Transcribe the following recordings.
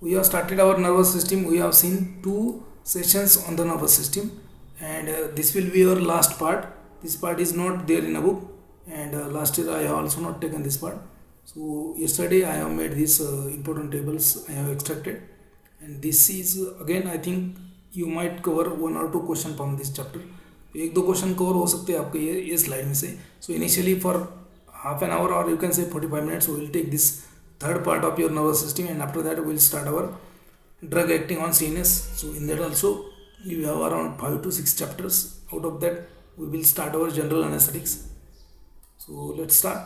We have started our nervous system. We have seen two sessions on the nervous system, and this will be our last part. This part is not there in a book, and last year I have also not taken this part. So yesterday I have made these important tables I have extracted, and this is again I think you might cover one or two question from this chapter. एक दो question cover हो सकते हैं आपके ये slide में से. So initially for half an hour or you can say 45 minutes we will take this third part of your nervous system, and after that we will start our drug acting on CNS. So in that also you have around 5 to 6 chapters. Out of that we will start our general anesthetics. So let's start.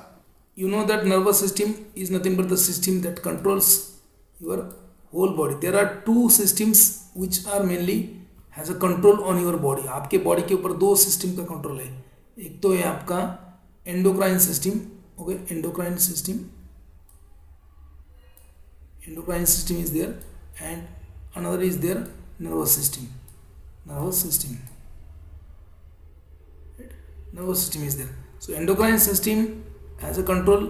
You know that nervous system is nothing but the system that controls your whole body. There are two systems which are mainly has a control on your body. आपके body के ऊपर दो system का control है. एक तो है आपका endocrine system. Okay, endocrine system is there, and another is their nervous system. Nervous system is there. So endocrine system has a control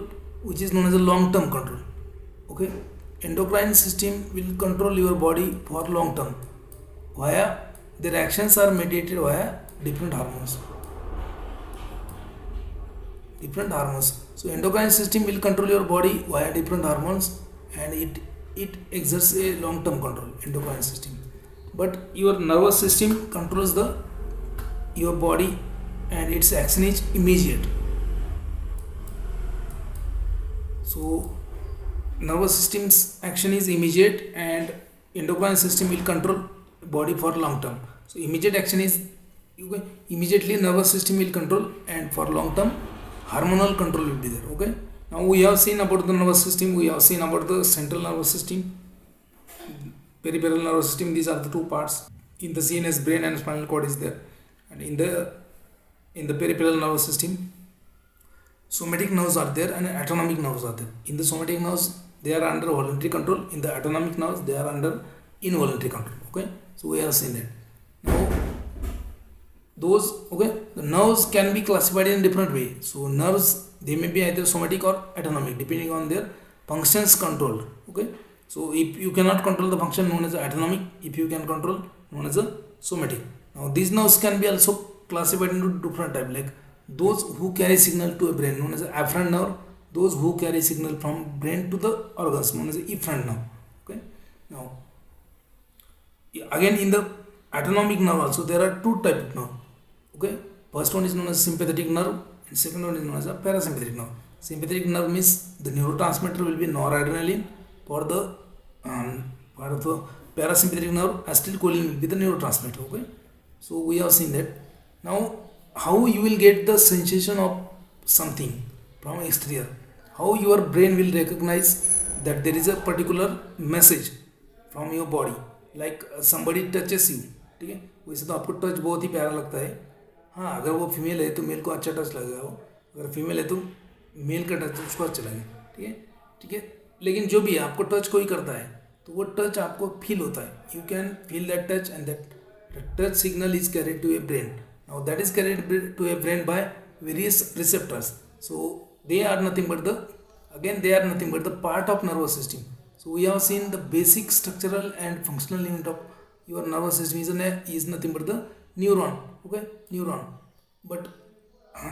which is known as a long term control. Okay, endocrine system will control your body for long term via their actions are mediated via different hormones. So endocrine system will control your body via different hormones, and it exerts a long term control, endocrine system. But your nervous system controls your body, and its action is immediate. So nervous system's action is immediate, and endocrine system will control body for long term. So immediate action is immediately nervous system will control, and for long term hormonal control will be there. Okay, now we have seen about the nervous system, we have seen about the central nervous system, peripheral nervous system. These are the two parts. In the CNS, brain and spinal cord is there, and in the peripheral nervous system somatic nerves are there and autonomic nerves are there. In the somatic nerves they are under voluntary control, in the autonomic nerves they are under involuntary control. Okay, so we have seen that. Now the nerves can be classified in different way. So nerves, they may be either somatic or autonomic depending on their functions controlled. Okay, so if you cannot control the function, known as autonomic. If you can control, known as a somatic. Now these nerves can be also classified into different type, like those who carry signal to a brain, known as afferent nerve. Those who carry signal from brain to the organs, known as efferent nerve. Okay, now again in the autonomic nerve also there are two types of nerve. Okay, first one is known as sympathetic nerve, and second one is known as a parasympathetic nerve. Sympathetic nerve means the neurotransmitter will be noradrenaline. For the parasympathetic nerve, acetylcholine will be the neurotransmitter. Okay, so we have seen that. Now how you will get the sensation of something from exterior, how your brain will recognize that there is a particular message from your body, like somebody touches you. ठीक है, वैसे तो आपको touch बहुत ही प्यारा लगता है. हाँ, अगर वो फीमेल है तो मेल को अच्छा टच लगेगा, वो अगर फीमेल है तो मेल का टच उसको अच्छा लगेगा. ठीक है, लेकिन जो भी आपको टच कोई करता है तो वो टच आपको फील होता है. You can feel that touch, and that touch signal is carried to a brain. Now that is carried to a brain by various receptors. So they are nothing but the part of nervous system. So we have seen the basic structural and functional unit of your nervous system is nothing but the neuron. Okay, neuron. But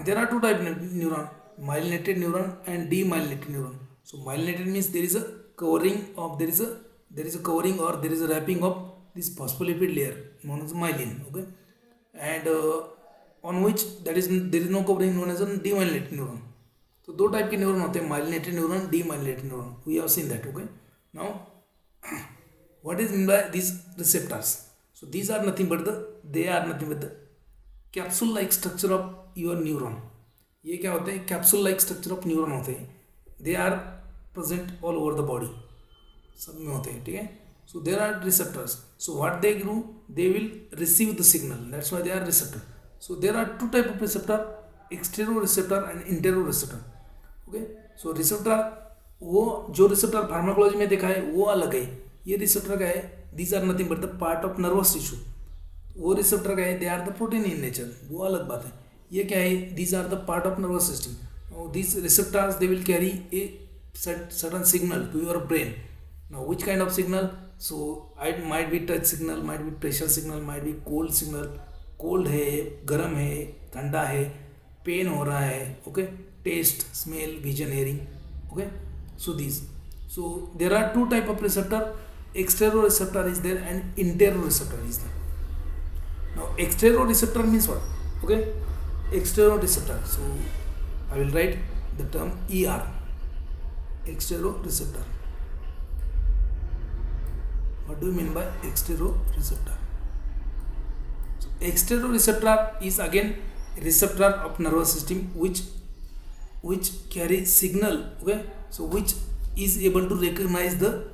there are two types of neuron: myelinated neuron and demyelinated neuron. So myelinated means there is a covering or there is a wrapping of this phospholipid layer known as myelin. Okay, and on which there is no covering, known as a demyelinated neuron. तो दो type के neuron होते हैं, myelinated neuron, demyelinated neuron. We have seen that. Okay, now what is mean by these receptors? So these are nothing but the capsule like structure of your neuron. ये क्या होते हैं? Capsule like structure of neuron होते हैं. They are present all over the body, सब में होते हैं. ठीक है, so there are receptors. So what they do, they will receive the signal. That's why they are receptor. So there are two type of receptor: exteroreceptor and interoreceptor. Okay, so receptor, वो जो receptor pharmacology में देखा है वो अलग है. ये receptor का है, these are nothing but the part of nervous tissue. वो रिसेप्टर का है, they are the protein in nature, वो अलग बात है. ये क्या है? These are the part of nervous system. These receptors, they will carry a certain signal to your brain, Now which kind of signal? So it might be touch signal, might be pressure signal, might be cold signal. Cold है, गर्म है, ठंडा है, pain हो रहा है, okay, test, smell, vision, hearing, okay. So these, so there are two type of receptor. Exteroreceptor is there and interoreceptor is there. Now exteroreceptor means what? Okay, exteroreceptor. So I will write the term ER, exteroreceptor. What do you mean by exteroreceptor? So exteroreceptor is again a receptor of nervous system which carry signal, okay, so which is able to recognize the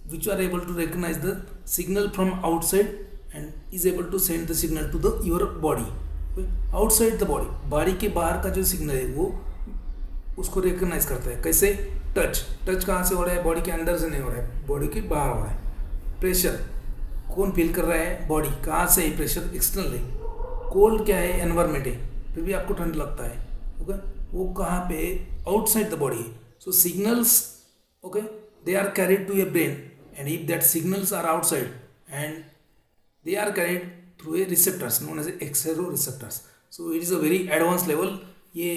which are able to recognize the signal from outside and is able to send the signal to the your body, okay? Outside the body, body के बाहर का जो signal है वो उसको recognise करता है. कैसे? टच कहाँ से हो रहा है? बॉडी के अंदर से नहीं हो रहा है, बॉडी के बाहर हो रहा है. प्रेशर कौन फील कर रहा है? बॉडी. कहाँ से है प्रेशर? एक्सटर्नल है. कोल्ड क्या है? एनवायरमेंट है, फिर भी आपको ठंड लगता है, ओके, वो कहाँ पे? Outside the body. So signals, okay, they are carried to a brain, and if that signals are outside and they are carried through a receptors known as exteroreceptors. So it is a very advanced level. ये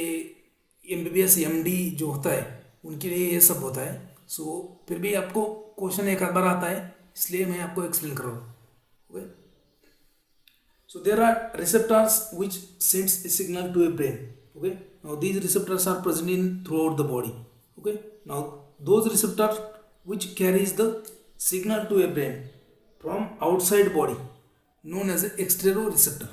MBBS MD जो होता है उनके लिए ये सब होता है. सो फिर भी आपको क्वेश्चन एक बार आता है, इसलिए मैं आपको एक्सप्लेन कर रहा हूँ, okay. So there are receptors which sends a signal to a brain, okay. Now these receptors are present in throughout the body, okay. Now those receptors which carries the signal to a brain from outside body known as exteroreceptor.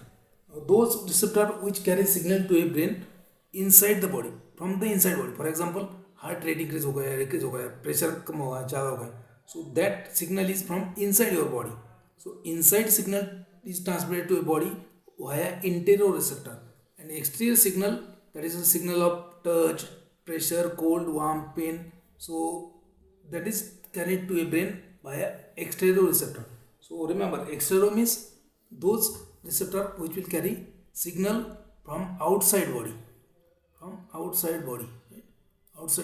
Those receptor which carry signal to a brain inside the body, from the inside body. For example, heart rate increase हो गया, decrease हो गया, pressure कम हो गया, ज़्यादा हो गया. So that signal is from inside your body. So inside signal is transmitted to a body via interoreceptor. And exterior signal, that is a signal of touch, pressure, cold, warm, pain. So that is carried to a brain via exteroreceptor. So remember, extero means those receptor which will carry signal from outside body, outside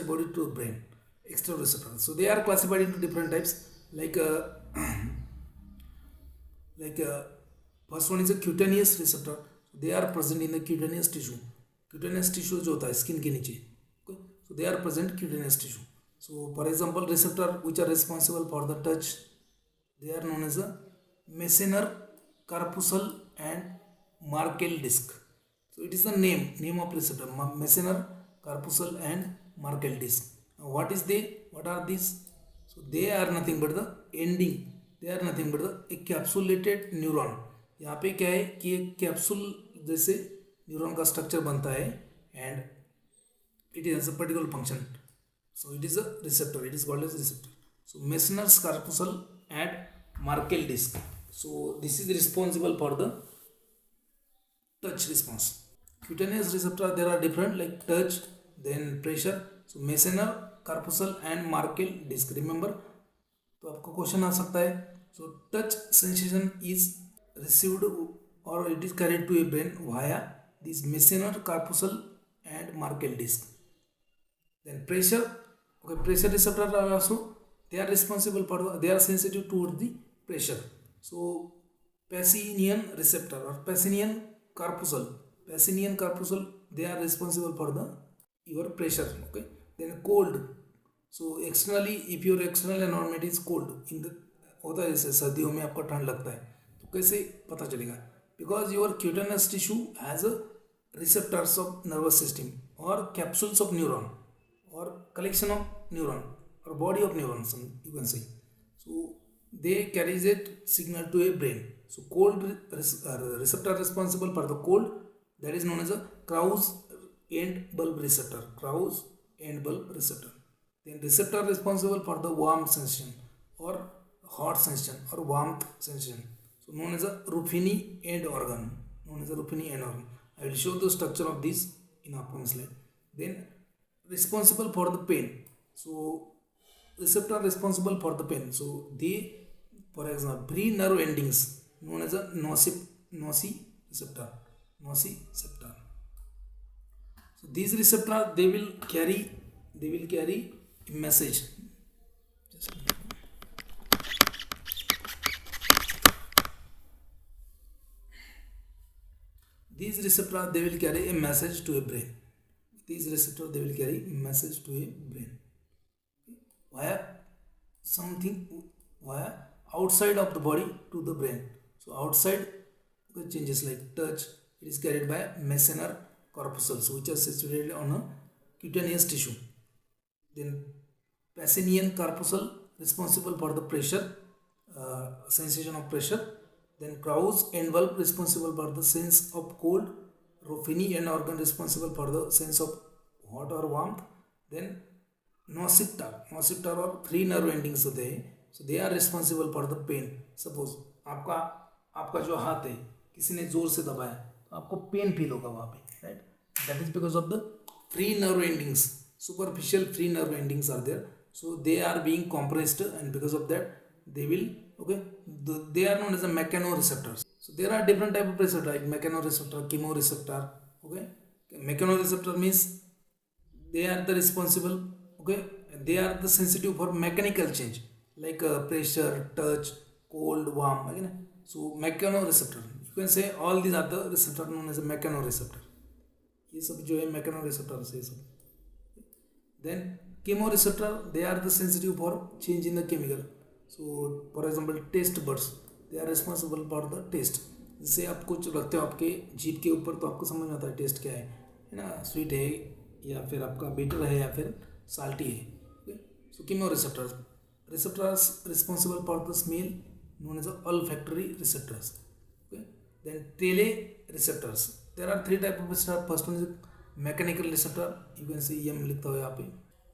body to brain, exteroreceptor. So they are classified into different types, like first one is a cutaneous receptor. They are present in the cutaneous tissue. Cutaneous tissue जो होता है skin के नीचे, okay? So they are present cutaneous tissue. So for example, receptor which are responsible for the touch, they are known as a Meissner, corpuscle and Merkel disc. So it is the name of receptor, Meissner, corpuscle and Merkel disc. Now what are these? So they are nothing but the ending, they are nothing but the encapsulated neuron. यहाँ पे क्या है कि एक capsule जैसे neuron का structure बनता है and it has a particular function. So it is a receptor, it is called as receptor. So Meissner's corpuscle and Merkel disc. So this is responsible for the touch response. Cutaneous receptor, there are different like touch, then pressure. So Meissner, corpuscle and Merkel disc. Remember, तो आपको question आ सकता है. So touch sensation is received or it is carried to a brain via this Meissner, corpuscle and Merkel disc. Then pressure, okay, pressure receptor are also, they are responsible for they are sensitive towards the pressure. So Pacinian receptor or Pacinian corpuscle, they are responsible for the your pressure, okay. Then cold, so externally, if your external environment is cold, in the होता है जैसे सर्दियों में आपको ठंड लगता है, तो कैसे पता चलेगा? Because your cutaneous tissue has a receptors of nervous system or capsules of neuron or collection of neuron or body of neurons, you can say. So they carries it signal to a brain. So cold receptor responsible for the cold, that is known as a Krauss end bulb receptor. Krauss end bulb receptor. Then receptor responsible for the warm sensation or hot sensation or warmth sensation. So known as a Ruffini end organ. I will show the structure of this in upcoming slide. Then responsible for the pain. So receptor responsible for the pain. So they, for example, pre-nerve endings known as a nociceptor. So these receptors, they will carry a message. these receptors they will carry a message to a brain. These receptors they will carry message to a brain via something, via outside of the body to the brain. So outside the changes like touch, it is carried by Meissner corpuscles which are situated on a cutaneous tissue. Then Pacinian corpuscle responsible for the pressure, sensation of pressure. Then Krauss envelope responsible for the sense of cold. Ruffini end organ responsible for the sense of hot or warmth. Then nociceptor और 3 nerve endings होते हैं, so they are responsible for the pain. Suppose आपका जो हाथ है किसी ने जोर से दबाया तो आपको पेन फील होगा वहाँ पे, right? That is because of the free nerve endings, superficial free nerve endings are there, so they are being compressed, and because of that they will, okay, they are known as the mechanoreceptors. So there are different type of receptor like mechanoreceptor, chemoreceptor. Okay, mechanoreceptor means they are the responsible, okay, they are the sensitive for mechanical change like pressure, touch, cold, warm, again. So mechanoreceptor, you can say all these are the receptor known as a mechanoreceptor. ये सब जो है mechanoreceptor से सब. Then chemoreceptor, they are the sensitive for change in the chemical. So for example taste buds, they are responsible for the taste. जैसे आप कुछ रखते हो आपके जीभ के ऊपर तो आपको समझ में आता है टेस्ट क्या है ना, स्वीट है या फिर आपका बिटर है या फिर साल्टी है. Okay? So chemoreceptors, receptors responsible for the smell known as the olfactory receptors. Okay? Then telereceptors, there are 3 type of receptors. First one is mechanical receptor, you can see EM लिखता हो यहाँ पे,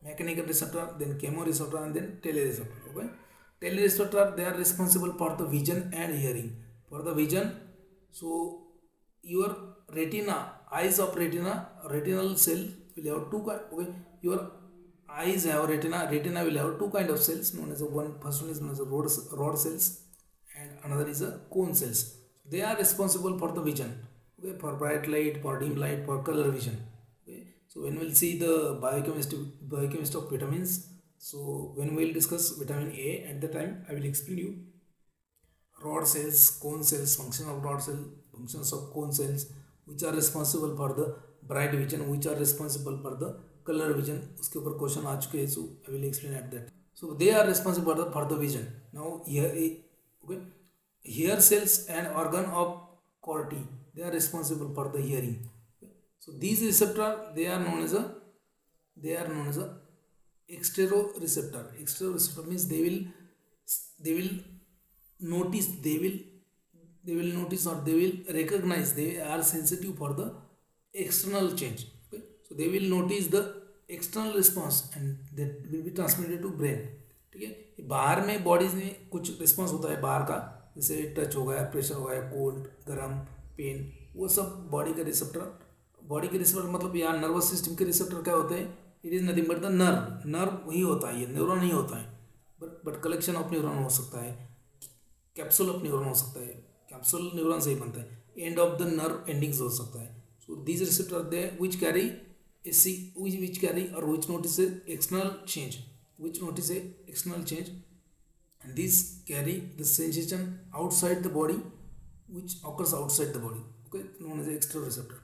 mechanical receptor, then chemoreceptor and then telereceptor. Okay, telereceptor they are responsible for the vision and hearing. For the vision, so your retina, eyes of retina, retinal cell will have 2 kind. Okay, your eyes have retina will have 2 kind of cells known as first one is known as a rod cells and another is a cone cells. They are responsible for the vision. Okay, for bright light, for dim light, for color vision. Okay, so when we'll see the biochemistry of vitamins, so when we'll discuss vitamin A, at the time I will explain you rod cells, cone cells, function of rod cell, functions of cone cells, which are responsible for the bright vision, which are responsible for the color vision. उसके ऊपर question आ चुके हैं, so I will explain at that. So they are responsible for the vision. Now here, okay, hair cells and organ of Corti, they are responsible for the hearing. So these receptors they are known as a exteroreceptor. Exteroreceptor means they will notice or they will recognize, they are sensitive for the external change. Okay? So they will notice the external response and that will be transmitted to brain. ठीक है, बाहर में bodies में कुछ response होता है बाहर का, जैसे टच हो गया, प्रेशर हो गया, कोल्ड, गर्म, पेन, वो सब बॉडी के रिसेप्टर मतलब यहाँ नर्वस सिस्टम के रिसेप्टर क्या होते हैं, it is nothing but the nerve ही होता है, ये न्यूरॉन नहीं होता है, बट कलेक्शन ऑफ न्यूरॉन हो सकता है, कैप्सूल ऑफ न्यूरॉन हो सकता है, कैप्सूल न्यूरॉन से ही बनता है, end of the nerve endings हो सकता है. सो these receptor they which carry or which notice external change, and these carry the sensation outside the body which occurs outside the body. Okay, known as external receptor.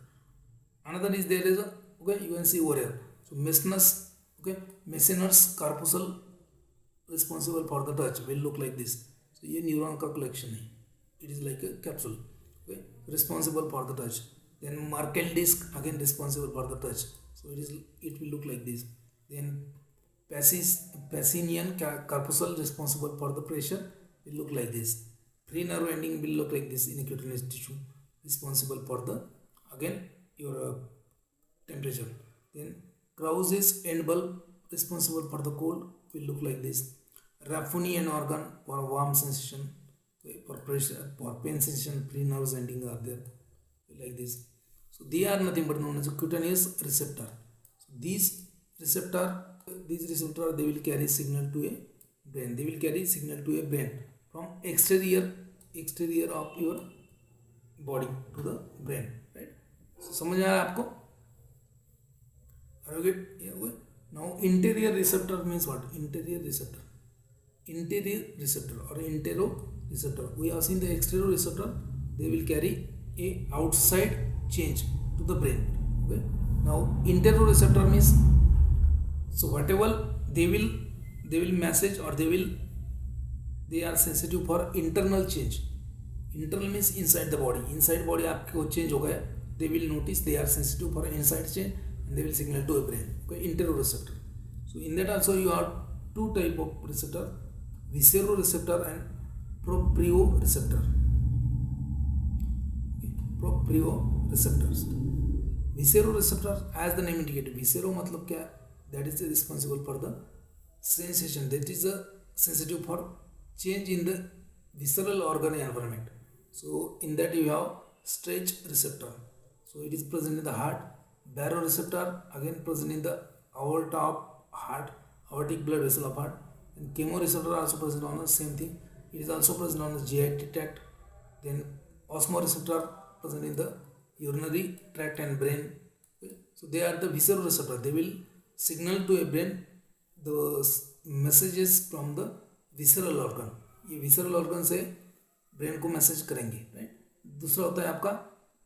Another is there is okay, you can see over here. So Meissner's corpuscle responsible for the touch will look like this. So ये neuron का collection है, it is like a capsule. Okay, responsible for the touch. Then Merkel disc again responsible for the touch. So it will look like this. Then Pacinian corpuscle responsible for the pressure will look like this. Free nerve ending will look like this in a cutaneous tissue, responsible for the again your temperature. Then Krauss's end bulb responsible for the cold will look like this. Ruffinian organ for warm sensation, for pressure, for pain sensation. Free nerves ending are there like this. So they are nothing but known as a cutaneous receptor. So these receptor they will carry signal to a brain. They will carry signal to a brain from exterior of your body to the brain, right? So समझ आ रहा है आपको? Are you get? Yeah, now interior receptor means what? Interior receptor or enteroreceptor. We have seen the exterior receptor. They will carry a outside change to the brain. Okay. Now interoreceptor means, so whatever they will message, or they are sensitive for internal change. Internal means inside the body. Inside body आपको change हो गया, they will notice, they are sensitive for inside change, and they will signal to a brain. Okay, interoreceptor. So in that also you have two type of receptor, visceroreceptor and proprioceptor. Okay, proprioreceptors. Visceroreceptor, as the name indicated, viscero मतलब क्या, that is responsible for the sensation, that is sensitive for change in the visceral organ environment. So in that you have stretch receptor, so it is present in the heart. Baroreceptor, again present in the aorta of heart, aortic blood vessel of heart. And chemoreceptor also present on the same thing, it is also present on the GI tract. Then osmoreceptor present in the urinary tract and brain. Okay. So they are the visceral receptor, they will signal to a brain the messages from the visceral organ. ये visceral organ से brain को message करेंगे, right. दूसरा होता है आपका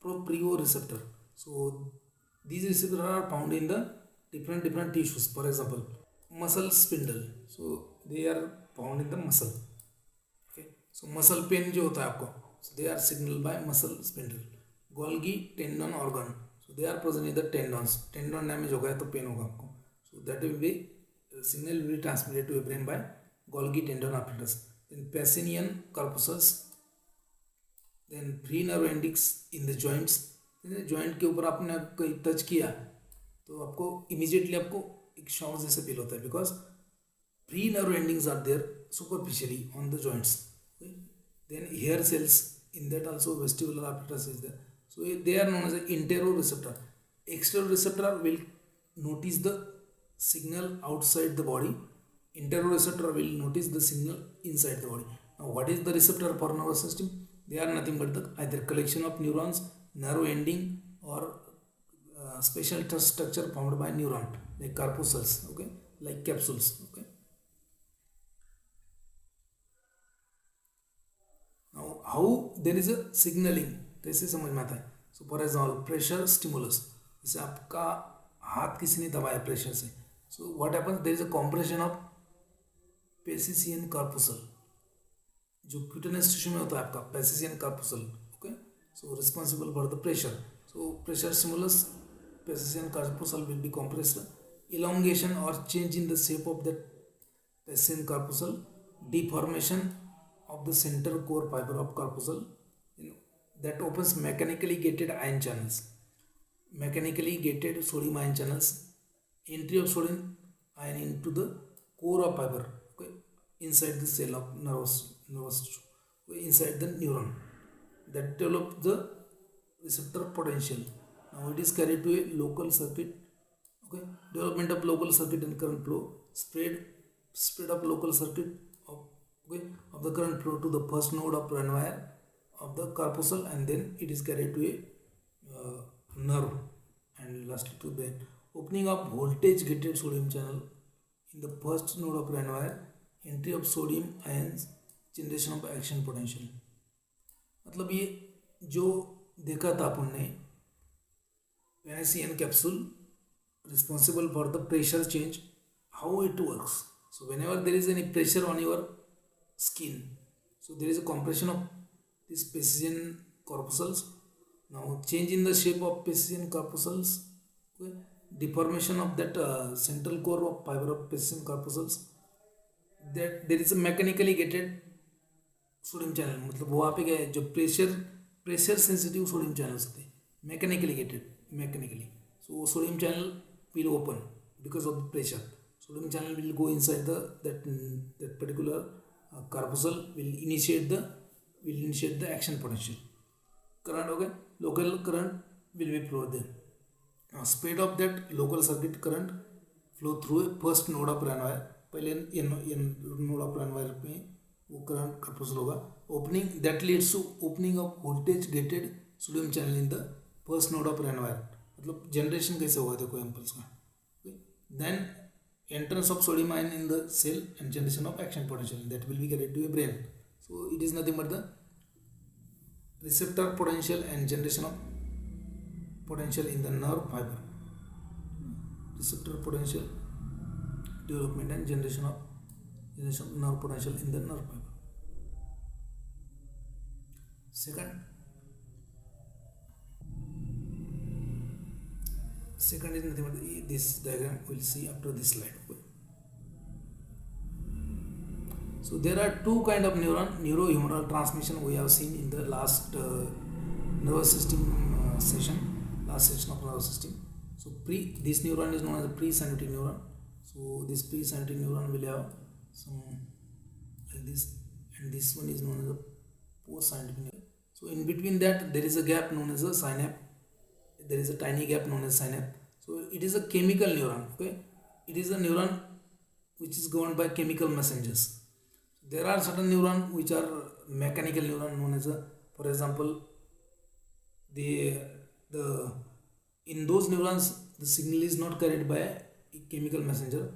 proprio receptor. So these receptor are found in the different tissues. For example muscle spindle, so they are found in the muscle. Okay. So muscle pain जो होता है आपको, so they are signal by muscle spindle. Golgi tendon organ, so they are present in the tendons. Tendon damage हो गया तो pain होगा आपको, so that will be signal will be transmitted to a brain by Golgi tendon apparatus. Then Pacinian corpuscles, then free nerve endings in the joints. Joint के ऊपर आपने कोई touch किया तो आपको इमीडिएटली आपको एक शॉक जैसे फील होता है, because free nerve endings are there superficially on the joints. Then hair cells, in that also vestibular apparatus is there. So they are known as an interoreceptor. Exteroreceptor will notice the signal outside the body. Interoreceptor will notice the signal inside the body. Now what is the receptor for nervous system? They are nothing but the either collection of neurons, nerve ending, or special structure formed by neuron, like corpuscles, okay, like capsules. Okay. Now how there is a signaling, कैसे समझ में आता है? So for example pressure stimulus, जैसे आपका हाथ किसी ने दबाया प्रेशर से, so what happens, there is a compression of Pacinian corpuscle, जो क्यूटेनस टिश्यू में होता है आपका Pacinian corpuscle. Okay, so responsible for the pressure. So pressure stimulus, Pacinian corpuscle will be compressed. Elongation or change in the shape of that Pacinian corpuscle, deformation of the center core fiber of corpuscle, that opens mechanically gated ion channels, mechanically gated sodium ion channels, entry of sodium ion into the core of fiber, okay, inside the cell of nervous tissue, okay, inside the neuron, that develop the receptor potential. Now it is carried to a local circuit. Okay, development of local circuit and current flow, spread of local circuit of, okay, of the current flow to the first node of Ranvier of the corpuscle, and then it is carried to a nerve, and lastly to brain. Opening of voltage gated sodium channel in the first node of Ranvier, entry of sodium ions, generation of action potential. मतलब ये जो देखा था अपन ने, Pacinian capsule responsible for the pressure change, how it works. So whenever there is any pressure on your skin, so there is a compression of these Pacinian corpuscles. Now change in the shape of Pacinian corpuscles, okay, deformation of that central core of fiber of Pacinian corpuscles, that there is a mechanically gated sodium channel. मतलब वहाँ पे क्या है, जो pressure sensitive sodium channels होते हैं, mechanically gated, mechanically. So sodium channel will open because of the pressure. Sodium channel will go inside that particular corpuscle, will initiate the action potential. Current, okay, local current will be flowed there. Now speed of that local circuit current flow through a first node of Ranvier. पहले node of Ranvier में वो current corpuscle होगा. Opening that leads to opening of voltage gated sodium channel in the first node of Ranvier. मतलब generation कैसे होगा देखो impulse का. Then entrance of sodium ion in the cell and generation of action potential, that will be carried to a brain. So it is nothing but the receptor potential and generation of potential in the nerve fiber, receptor potential development and generation of nerve potential in the nerve fiber. Second is nothing but this diagram we'll see after this slide. Okay. So there are two kind of neurohumoral transmission we have seen in the last nervous system last section of nervous system. So this neuron is known as a presynaptic neuron. So this presynaptic neuron will have some like this, and this one is known as a postsynaptic neuron. So in between that there is a gap known as a synapse. There is a tiny gap known as synapse. So it is a chemical neuron. Okay, it is a neuron which is governed by chemical messengers. There are certain neurons which are mechanical neuron known as a, for example, in those neurons the signal is not carried by a chemical messenger.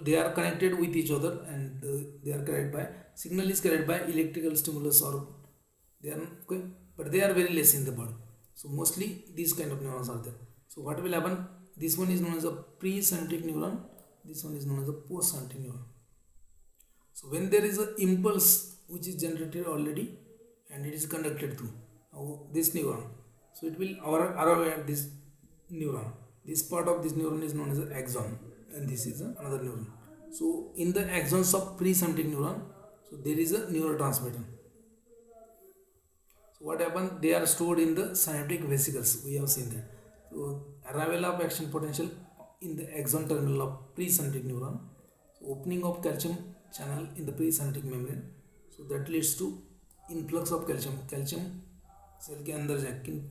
They are connected with each other, and they are carried by signal is carried by electrical stimulus, or they are okay, but they are very less in the body. So mostly these kind of neurons are there. So what will happen? This one is known as a presynaptic neuron. This one is known as a postsynaptic neuron. So when there is an impulse which is generated already and it is conducted through this neuron, so it will arrive at this neuron. This part of this neuron is known as an axon, and this is another neuron. So in the axons of presynaptic neuron, so there is a neurotransmitter. So what happens? They are stored in the synaptic vesicles. We have seen that. So arrival of action potential in the axon terminal of presynaptic neuron. So opening of calcium channel in the presynaptic membrane. So that leads to influx of calcium. Calcium cell के अंदर जाके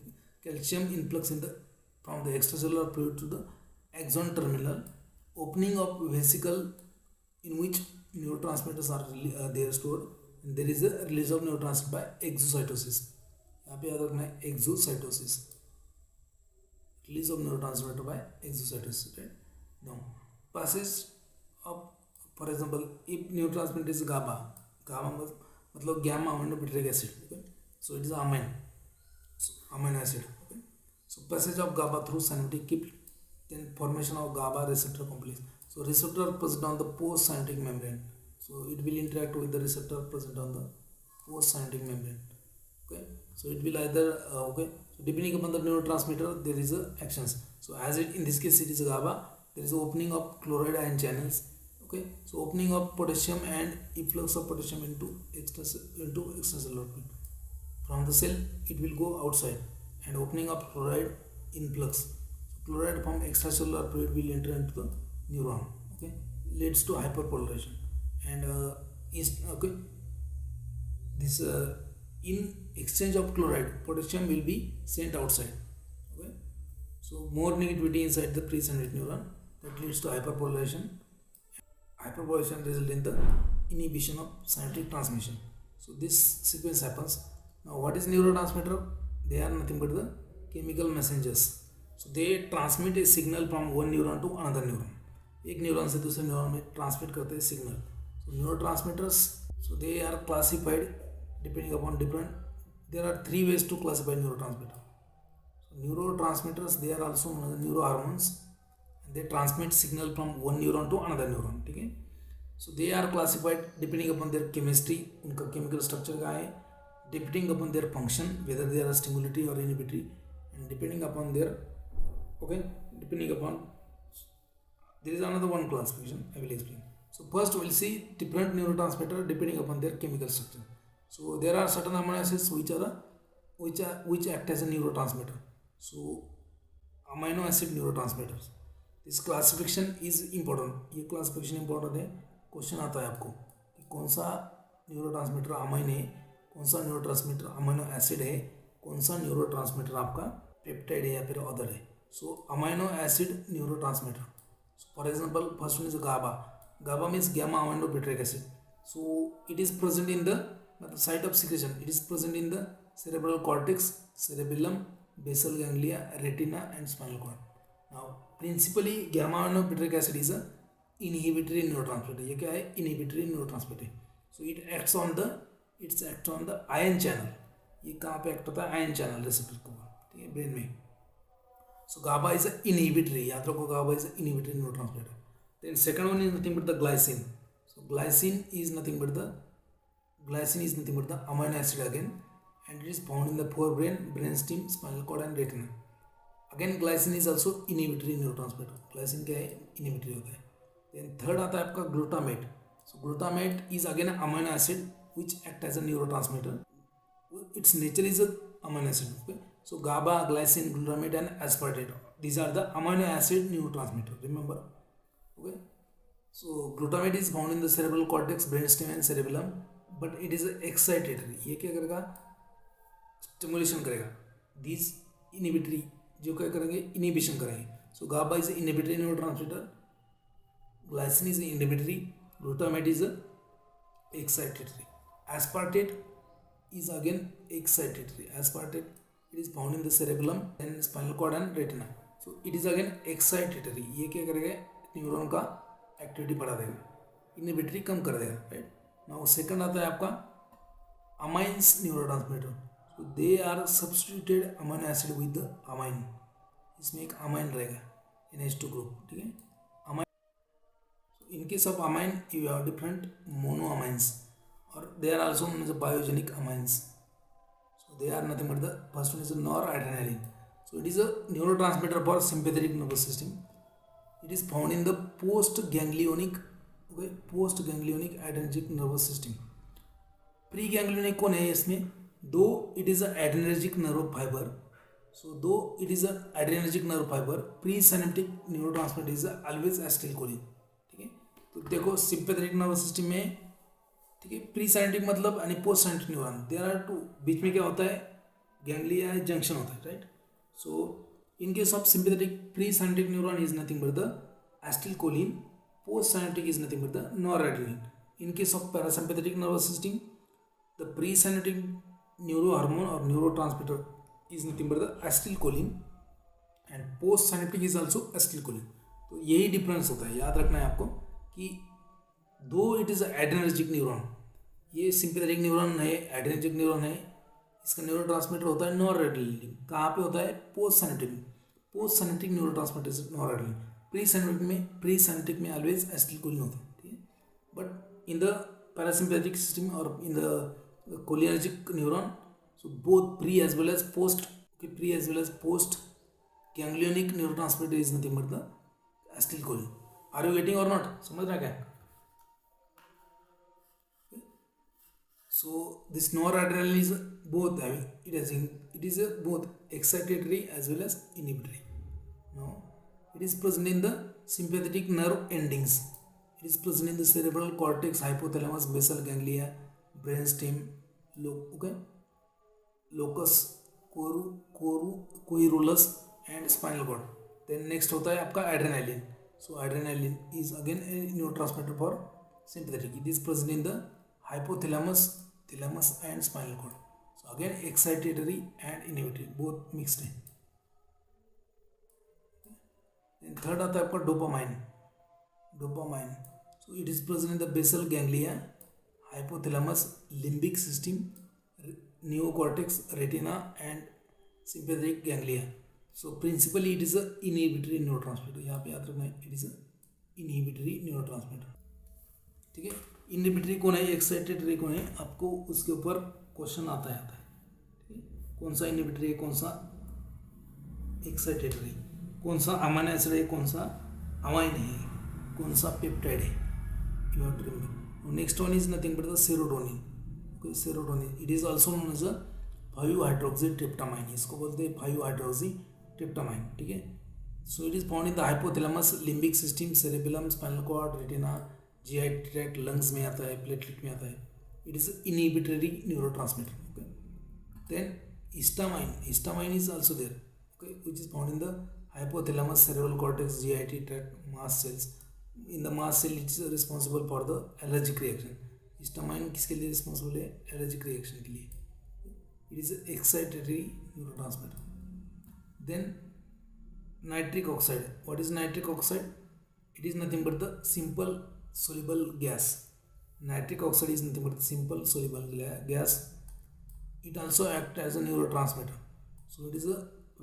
calcium influx in the from the extracellular fluid to the axon terminal. Opening of vesicle in which neurotransmitters are they are stored, and there is a release of neurotransmitter by exocytosis. यहाँ पे याद रखना है exocytosis. Release of neurotransmitter by exocytosis. Right? Now passage of, for example, if neurotransmitter is GABA मतलब gamma aminobutyric acid. Okay? So it is amine. So, amino acid. Okay? So passage of GABA through synaptic keep, then formation of GABA receptor complex. So receptor present on the postsynaptic membrane. So it will interact with the receptor present on the postsynaptic membrane. Okay, so it will either okay. So depending upon the neurotransmitter, there is a actions. So as it in this case it is GABA, there is opening of chloride ion channels. Okay, so opening of potassium and efflux of potassium into extracellular fluid. From the cell it will go outside, and opening of chloride influx. So chloride from extracellular fluid will enter into the neuron. Okay, leads to hyperpolarization, and okay, this in exchange of chloride, potassium will be sent outside. Okay, so more negativity inside the presynaptic neuron, that leads to hyperpolarization. Hyperpolarization results in the inhibition of synaptic transmission. So this sequence happens. Now what is neurotransmitter? They are nothing but the chemical messengers. So they transmit a signal from one neuron to another neuron. एक neuron से दूसरे neuron में transmit करते हैं signal. So neurotransmitters, so they are classified depending upon different. There are three ways to classify neurotransmitter. So neurotransmitters, they are also known as neurohormones, and they transmit signal from one neuron to another neuron. ठीक है. So they are classified depending upon their chemistry, उनका chemical structure क्या है, depending upon their function, whether they are stimulatory or inhibitory, and depending upon their depending upon, there is another one classification I will explain. So first we will see different neurotransmitter depending upon their chemical structure. So there are certain amino acids which act as a neurotransmitter. So amino acid neurotransmitters. This classification is important. ये classification important है. Question आता है आपको कि कौन सा neurotransmitter amine है, कौन सा neurotransmitter amino acid है, कौन सा neurotransmitter आपका peptide है या फिर other है. So amino acid neurotransmitter. So for example, first one is GABA. GABA means gamma aminobutyric acid. So it is present in the site of secretion. It is present in the cerebral cortex, cerebellum, basal ganglia, retina, and spinal cord. Now, principally gamma aminobutyric acid is a inhibitory neurotransmitter. ये क्या है? Inhibitory neurotransmitter. So it acts on the ion channel. ये कहाँ पे act होता है? Ion channel receptor को, ठीक है, ब्रेन में. So GABA is an inhibitory. याद रखो GABA is an inhibitory neurotransmitter. Then second one is nothing but the glycine. So glycine is nothing but the amino acid again, and it is found in the forebrain, brainstem, spinal cord and retina. Again glycine is also inhibitory neurotransmitter. Glycine क्या है? Inhibitory होता है. Then third आता है आपका glutamate. So glutamate is again an amino acid which act as a neurotransmitter. Its nature is a amino acid. Okay? So GABA, glycine, glutamate and aspartate. These are the amino acid neurotransmitter. Remember. Okay. So glutamate is found in the cerebral cortex, brainstem and cerebellum, but it is excitatory. ये क्या करेगा? Stimulation करेगा. These inhibitory जो क्या करेंगे? Inhibition करेंगे. So GABA is an inhibitory neurotransmitter. Glycine is inhibitory. Glutamate is excitatory. Aspartate is again excitatory. Aspartate, it is found in the cerebellum and spinal cord and retina. So it is again excitatory. ये क्या करेगा? Neuron का activity बढ़ा देगा, inhibitory कम कर देगा. Right. Now second आता है आपका amines neurotransmitter. So they are substituted amino acid with amine. इसमें एक अमाइन रहेगा NH2 ग्रुप. ठीक है. Amine. So in case of amine you have different monoamines और they are also known as biogenic amines. So they are nothing but the first one is noradrenaline. So it is a neurotransmitter for sympathetic nervous system. It is found in the postganglionic adrenergic nervous system. Preganglionic कौन है इसमें? Though it is a adrenergic nerve fiber. So though it is a adrenergic nerve fiber, presynaptic neurotransmitter is always acetylcholine. ठीक है. तो देखो sympathetic nervous system में, ठीक है, प्री साइनेटिक मतलब यानी postsynaptic neuron, there are two. बीच में क्या होता है? गैंग्लिया जंक्शन होता है. Right. So in case of sympathetic presynaptic neuron is nothing but the acetylcholine. Postsynaptic is nothing but the noradrenaline. In case of parasympathetic nervous system the presynaptic neurohormone और neurotransmitter is nothing but the acetylcholine and postsynaptic is also acetylcholine. तो यही difference होता है. याद रखना है आपको कि दो इट इज़ एड्रेनर्जिक न्यूरॉन, ये सिंपैथेटिक न्यूरॉन है, एड्रेनर्जिक न्यूरॉन है, इसका न्यूरो ट्रांसमीटर होता है नॉरएड्रेनालिन. कहाँ पे होता है? Postsynaptic neurotransmitter noradrenaline. Presynaptic में ऑलवेज एसिटिलकोलिन होता है. ठीक है. But in the parasympathetic system और in the cholinergic neuron, so both pre as well as post ganglionic neurotransmitter is nothing but the acetylcholine. Are you getting और not? समझ रहा क्या? So this noradrenaline is both, I mean, it is both excitatory as well as inhibitory. Now it is present in the sympathetic nerve endings. It is present in the cerebral cortex, hypothalamus, basal ganglia, brainstem, locus coeruleus and spinal cord. Then next होता है आपका adrenaline. So adrenaline is again a neurotransmitter for sympathetic. It is present in the hypothalamus, thalamus and spinal cord. So again excitatory and inhibitory both mixed हैं. Then third आता है आपका dopamine. So it is present in the basal ganglia, hypothalamus, limbic system, neocortex, retina and sympathetic ganglia. So principally it is a inhibitory neurotransmitter. यहाँ पे याद रखना है, it is a inhibitory neurotransmitter. ठीक है. इनहिबिटरी कौन है, एक्साइटेटरी कौन है, आपको उसके ऊपर क्वेश्चन आता है. ठीक है. कौन सा इनहिबिटरी है, कौन सा एक्साइटेटरी, कौन सा अमाइनो एसिड है, कौन सा अमाइन है, कौन सा पेप्टाइड है. You have to remember. Next one is nothing but the serotonin. Serotonin it is also known as a five hydroxy tryptamine. इसको बोलते हैं 5-हाइड्रोक्सी ट्रिप्टामाइन. ठीक है. So it is found in the hypothalamus, limbic system, cerebellum, spinal cord, retina, GI tract, lungs में आता है, platelet में आता है. It is inhibitory neurotransmitter. Okay. Then histamine is also there, okay, which is found in the hypothalamus, cerebral cortex, GIT tract, mast cells. In the mast cell it is responsible for the allergic reaction. Histamine किसके लिए responsible है? Allergic reaction के लिए. It is excitatory neurotransmitter. Then nitric oxide. What is nitric oxide? It is nothing but the simple soluble gas. Nitric oxide is nothing but the simple soluble gas. It also acts as a neurotransmitter. So it is a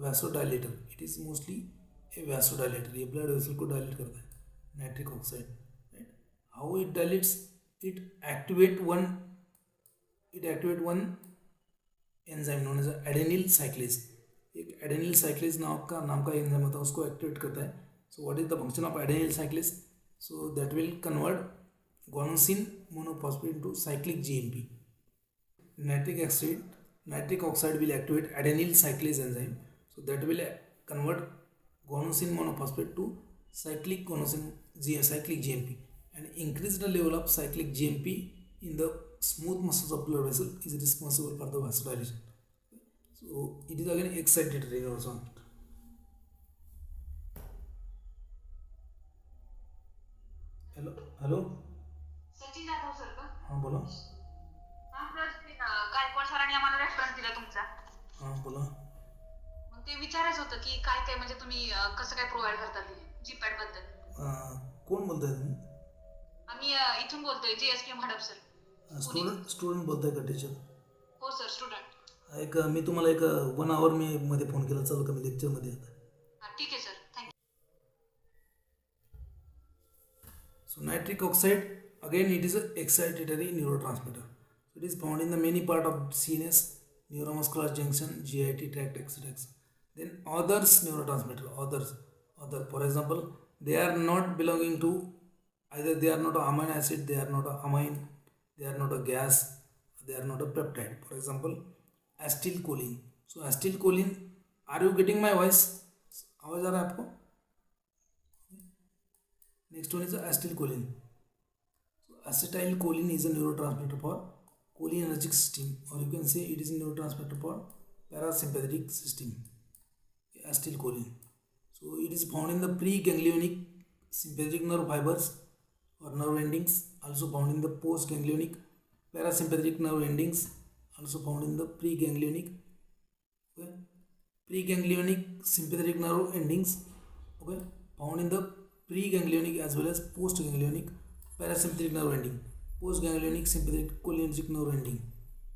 vasodilator, it is mostly a vasodilator, ये blood vessel को dilate करता है nitric oxide, right. How it dilates, it activate one enzyme known as adenyl cyclase. एक adenyl साइक्लेज नाम का enzyme होता है, उसको एक्टिवेट करता है. So what is the function of adenyl cyclase? So that will convert guanosine monophosphate into cyclic GMP. Nitric oxide will activate adenyl cyclase enzyme, so that will convert guanosine monophosphate to cyclic GMP and increase the level of cyclic GMP in the smooth muscles of blood vessel is responsible for the vasodilation. So it is again excitatory neurotransmitter. Hello. Sachin Jadhav sir का? हाँ बोला. हा sir, Gaikwad सरांनी आम्हाला reference दिला तुमचा. हाँ बोला. मग ते विचारायचं होतं की काय काय म्हणजे तुम्ही कसं काय प्रोव्हाइड करता ते जीपॅड बद्दल. कोण बोलताय तुम्ही? आम्ही इथून बोलतोय, JSPM हडप सर. स्टुडंट बोलताय का टीचर? हो सर, स्टुडंट. मी तुम्हाला 1 आवर मध्ये फोन केला, चालू का मी लेक्चरमध्ये आता. हा ठीक आहे sir, thank you. So nitric oxide, again it is a excitatory neurotransmitter. So it is found in the many part of CNS, neuromuscular junction, GIT tract, etc. Then others neurotransmitter, other, for example, they are not belonging to, either they are not a amino acid, they are not a amine, they are not a gas, they are not a peptide. For example, acetylcholine. So acetylcholine, are you getting my voice? आवाज आ रहा है आपको? Next one is acetylcholine. So acetylcholine is a neurotransmitter for cholinergic system, or you can say it is a neurotransmitter for parasympathetic system. Acetylcholine. So it is found in the preganglionic sympathetic nerve fibers or nerve endings, also found in the postganglionic parasympathetic nerve endings, also found in the preganglionic sympathetic nerve endings, okay, found in the preganglionic as well as postganglionic parasympathetic nerve ending, postganglionic sympathetic cholinergic nerve ending.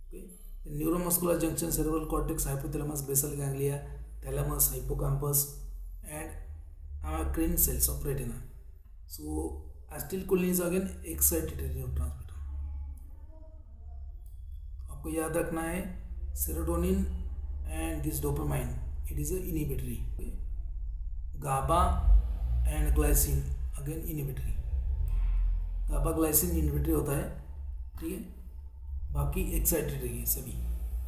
Okay, the neuromuscular junction, cerebral cortex, hypothalamus, basal ganglia, thalamus, hippocampus, and amacrine cells of retina. So acetylcholine is again excitatory neurotransmitter. आपको याद रखना है serotonin and this dopamine, it is a inhibitory. Okay? GABA and glycine again inhibitory. GABA glycine inhibitory होता है, ठीक है. बाकी excitatory है, सभी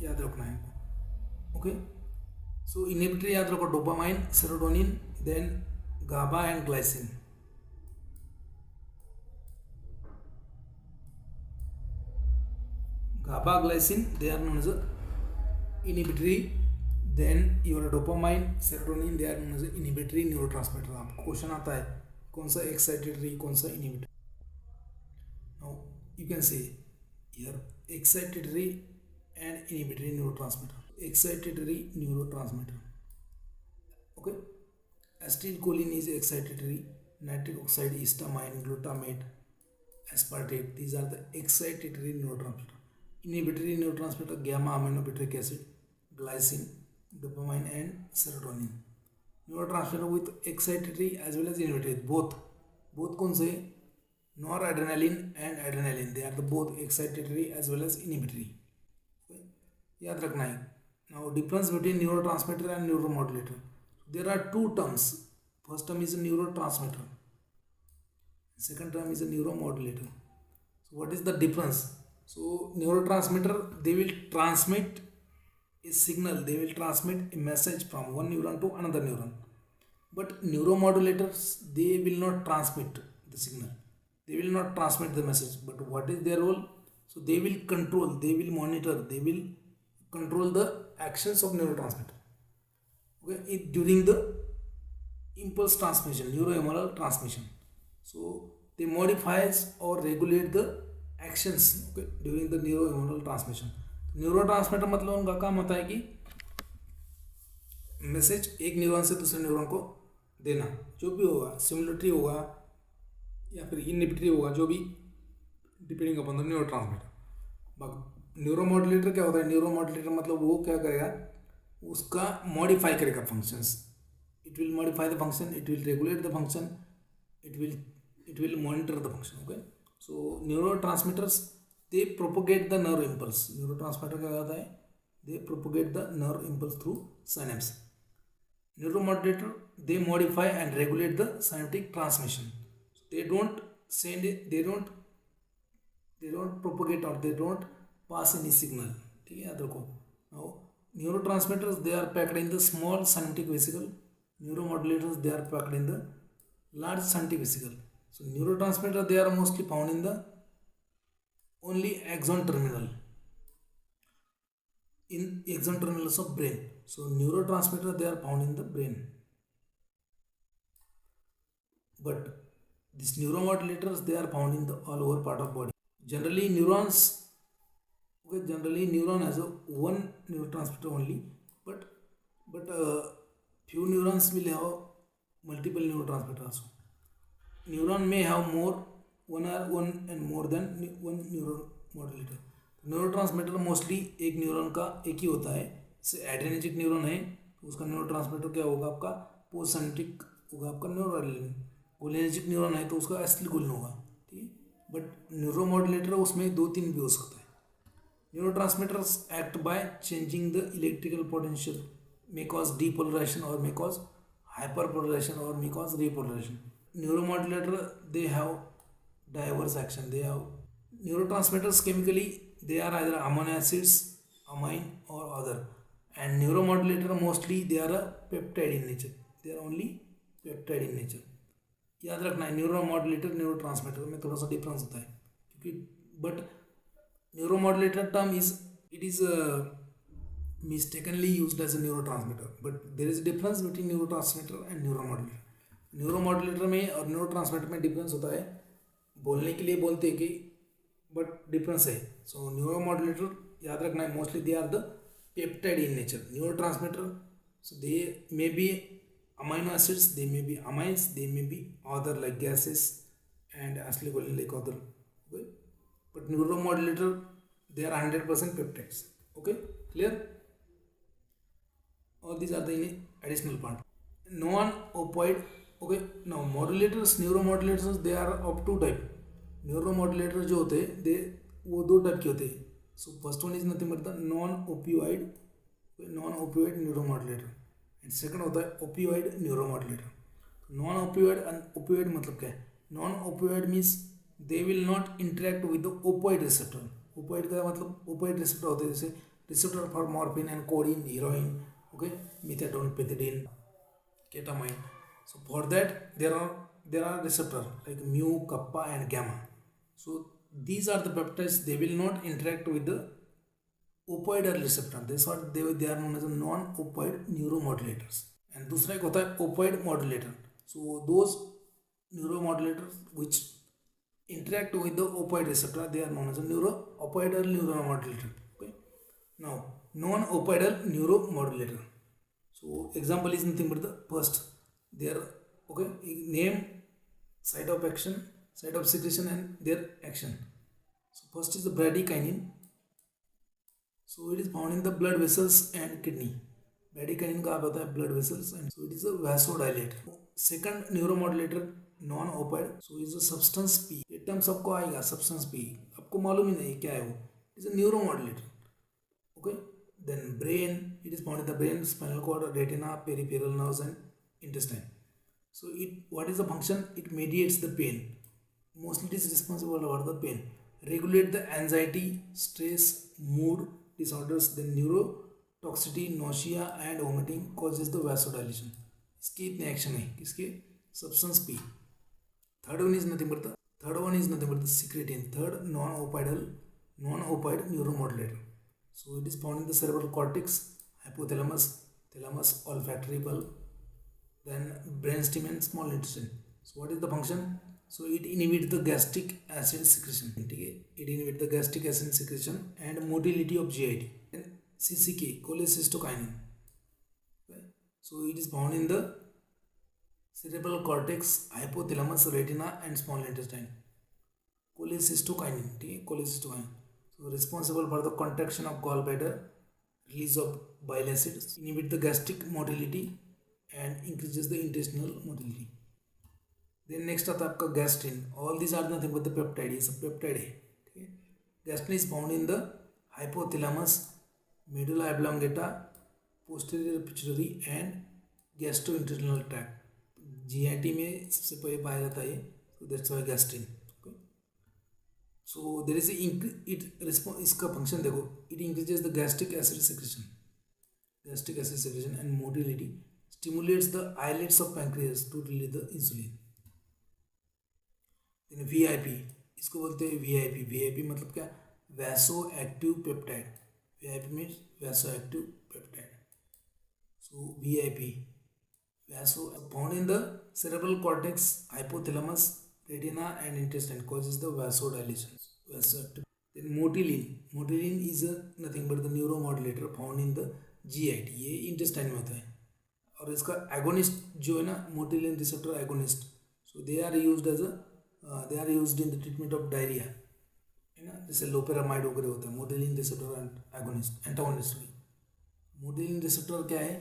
याद रखना है आपको. ओके, सो inhibitory याद रखो dopamine, serotonin, then GABA and glycine. GABA glycine, they are known as a inhibitory. Then your dopamine, serotonin, they are known as inhibitory neurotransmitter. आपको क्वेश्चन आता है कौन सा excitatory, कौन सा inhibitory. Now you can say here excitatory and inhibitory neurotransmitter. Excitatory neurotransmitter. Okay, acetylcholine is excitatory. Nitric oxide, histamine, glutamate, aspartate, these are the excitatory neurotransmitter. Inhibitory neurotransmitter, gamma aminobutyric acid, glycine, dopamine and serotonin. Neurotransmitter with excitatory as well as inhibitory, both कौन से? Noradrenaline and adrenaline, they are the both excitatory as well as inhibitory. Okay? याद रखना है. Now difference between neurotransmitter and neuromodulator. There are two terms. First term is a neurotransmitter, second term is a neuromodulator. So what is the difference? So neurotransmitter, they will transmit a signal, they will transmit a message from one neuron to another neuron. But neuromodulators, they will not transmit the signal, they will not transmit the message. But what is their role? So they will control, they will monitor, they will control the actions of neurotransmitter, okay, during the impulse transmission, neurohumoral transmission. So they modifies or regulate the actions, okay, during the neurohumoral transmission. Neurotransmitter मतलब उनका काम होता है कि message एक neuron से दूसरे neuron को देना, जो भी होगा, सिमुलेटरी होगा या फिर इनहिबिटरी होगा, जो भी, डिपेंडिंग अपॉन द न्यूरोट्रांसमीटर. न्यूरोमॉड्यूलेटर क्या होता है? न्यूरोमॉड्यूलेटर मतलब वो क्या करेगा, उसका मॉडिफाई करेगा functions. It will modify the function, it will regulate the function, it will monitor the function. Okay, so neurotransmitters, they propagate the nerve impulse. Neurotransmitter क्या करता है? They propagate the nerve impulse through synapse. Neuromodulator, they modify and regulate the synaptic transmission. So they don't send it, they don't propagate or they don't pass any signal. ठीक है, याद रखो. Now neurotransmitters, they are packed in the small synaptic vesicle. Neuromodulators, they are packed in the large synaptic vesicle. So neurotransmitter, they are mostly found in the only axon terminal, in axon terminals of brain. So neurotransmitter, they are found in the brain, but these neuromodulators, they are found in the all over part of body. Generally neurons, okay, generally neuron has a one neurotransmitter only, but few neurons will have multiple neurotransmitters also. Neuron may have more, one and more than one neuromodulator. Neurotransmitter mostly एक neuron का एक ही होता है. जैसे adrenergic neuron है तो उसका neurotransmitter क्या होगा आपका? पोस्ट सिनेप्टिक होगा आपका न्यूरोएड्रेनर्जिक. कोलिनर्जिक न्यूरॉन है तो उसका एसिटिलकोलिन होगा. ठीक है, बट न्यूरोमॉड्यूलेटर उसमें दो तीन भी हो सकता है. Neurotransmitters act by changing the electrical potential, may cause depolarization or may cause hyperpolarization or may cause repolarization. Neuromodulator, they have diverse action. They have neurotransmitters chemically, they are either amino acids, amine or other. And neuromodulator mostly they are a peptide in nature. They are only peptide in nature. याद रखना है न्यूरोमॉड्यूलेटर neurotransmitter में थोड़ा सा difference होता है, क्योंकि but neuromodulator term is mistakenly used as a neurotransmitter, but there is a difference between neurotransmitter and neuromodulator. न्यूरोमॉड्यूलेटर में और न्यूरोट्रांसमीटर में डिफरेंस होता है. बोलने के लिए बोलते हैं कि बट डिफरेंस है. सो न्यूरोमॉड्यूलेटर याद रखना है mostly they are the peptide in nature. Neurotransmitter, so they may be amino acids, they may be amines, they may be other like gases and acetylcholine like other. Okay, but neuromodulator, they are 100% peptides. Okay, clear? All these are the additional part. Non-opioid. Okay, now modulators, neuromodulators, they are of two type. Neuromodulators जो होते हैं they वो दो type के होते हैं. So first one is nothing but the non-opioid neuromodulator, and second होता है opioid neuromodulator. Non-opioid and opioid मतलब क्या है? Non-opioid means they will not interact with the opioid receptor. Opioid का मतलब opioid receptor होते हैं जैसे receptor for morphine and codeine, heroin, okay, methadone, pethidine, ketamine. So for that there are receptor like mu, kappa and gamma. So these are the peptides, they will not interact with the opioid receptor. That's what they are known as non-opioid neuromodulators. And दूसरा एक होता है opioid modulator. So those neuromodulators which interact with the opioid receptor, they are known as a opioid neuromodulator. Okay, now non-opioid neuromodulator. So example is nothing but the first their okay name, site of action, site of secretion and their action. So first is the bradykinin. So it is found in the blood vessels and kidney. Bradykinin का आप होता है blood vessels and so it is a vasodilator. Second neuromodulator non-opioid, so is a substance P. ये term सबको आएगा, substance P आपको मालूम ही नहीं क्या है वो. It is a neuromodulator. Okay, then brain, it is found in the brain, spinal cord, retina, peripheral nerves and intestine. So what is the function? It mediates the pain. Mostly it is responsible for the pain. Regulate the anxiety, stress, mood disorders. Then neurotoxicity, nausea and vomiting causes the vasodilation. इसकी इतने action है किसके? Substance P. Third one is nothing but the secretin. Third non-opioid neuromodulator. So it is found in the cerebral cortex, hypothalamus, thalamus, olfactory bulb, then brainstem and small intestine. So what is the function? So it inhibits the gastric acid secretion. It inhibits the gastric acid secretion and motility of GIT. And CCK, cholecystokinin. Okay. So it is found in the cerebral cortex, hypothalamus, retina and small intestine. Cholecystokinin. So responsible for the contraction of gallbladder, release of bile acids, inhibit the gastric motility and increases the intestinal motility. Then next आता है आपका gastrin. All these are nothing but the peptide. ये सब peptide है. ठीक है. Gastrin is found in the hypothalamus, medulla oblongata, posterior pituitary and gastrointestinal tract. GIT में सबसे पहले पाया जाता है. So that's why gastrin. So there is it response. इसका फंक्शन देखो. It increases the gastric acid secretion, and motility, stimulates the islets of pancreas to release the insulin. VIP, इसको बोलते हैं VIP. VIP मतलब क्या? Vaso active peptide. VIP means vaso active peptide. So VIP, vaso, found in the cerebral cortex, hypothalamus, retina and intestine, causes the vasodilation. Vasoactive. Then motilin. Motilin is nothing but the neuromodulator found in the GIT. ये intestine में होता है. और इसका agonist जो है ना, motilin receptor agonist. So they are used in the treatment of diarrhoea, है ना. जैसे लोपेरामाइड वगैरह होता है. Motilin receptor agonist, antagonist. Motilin receptor क्या है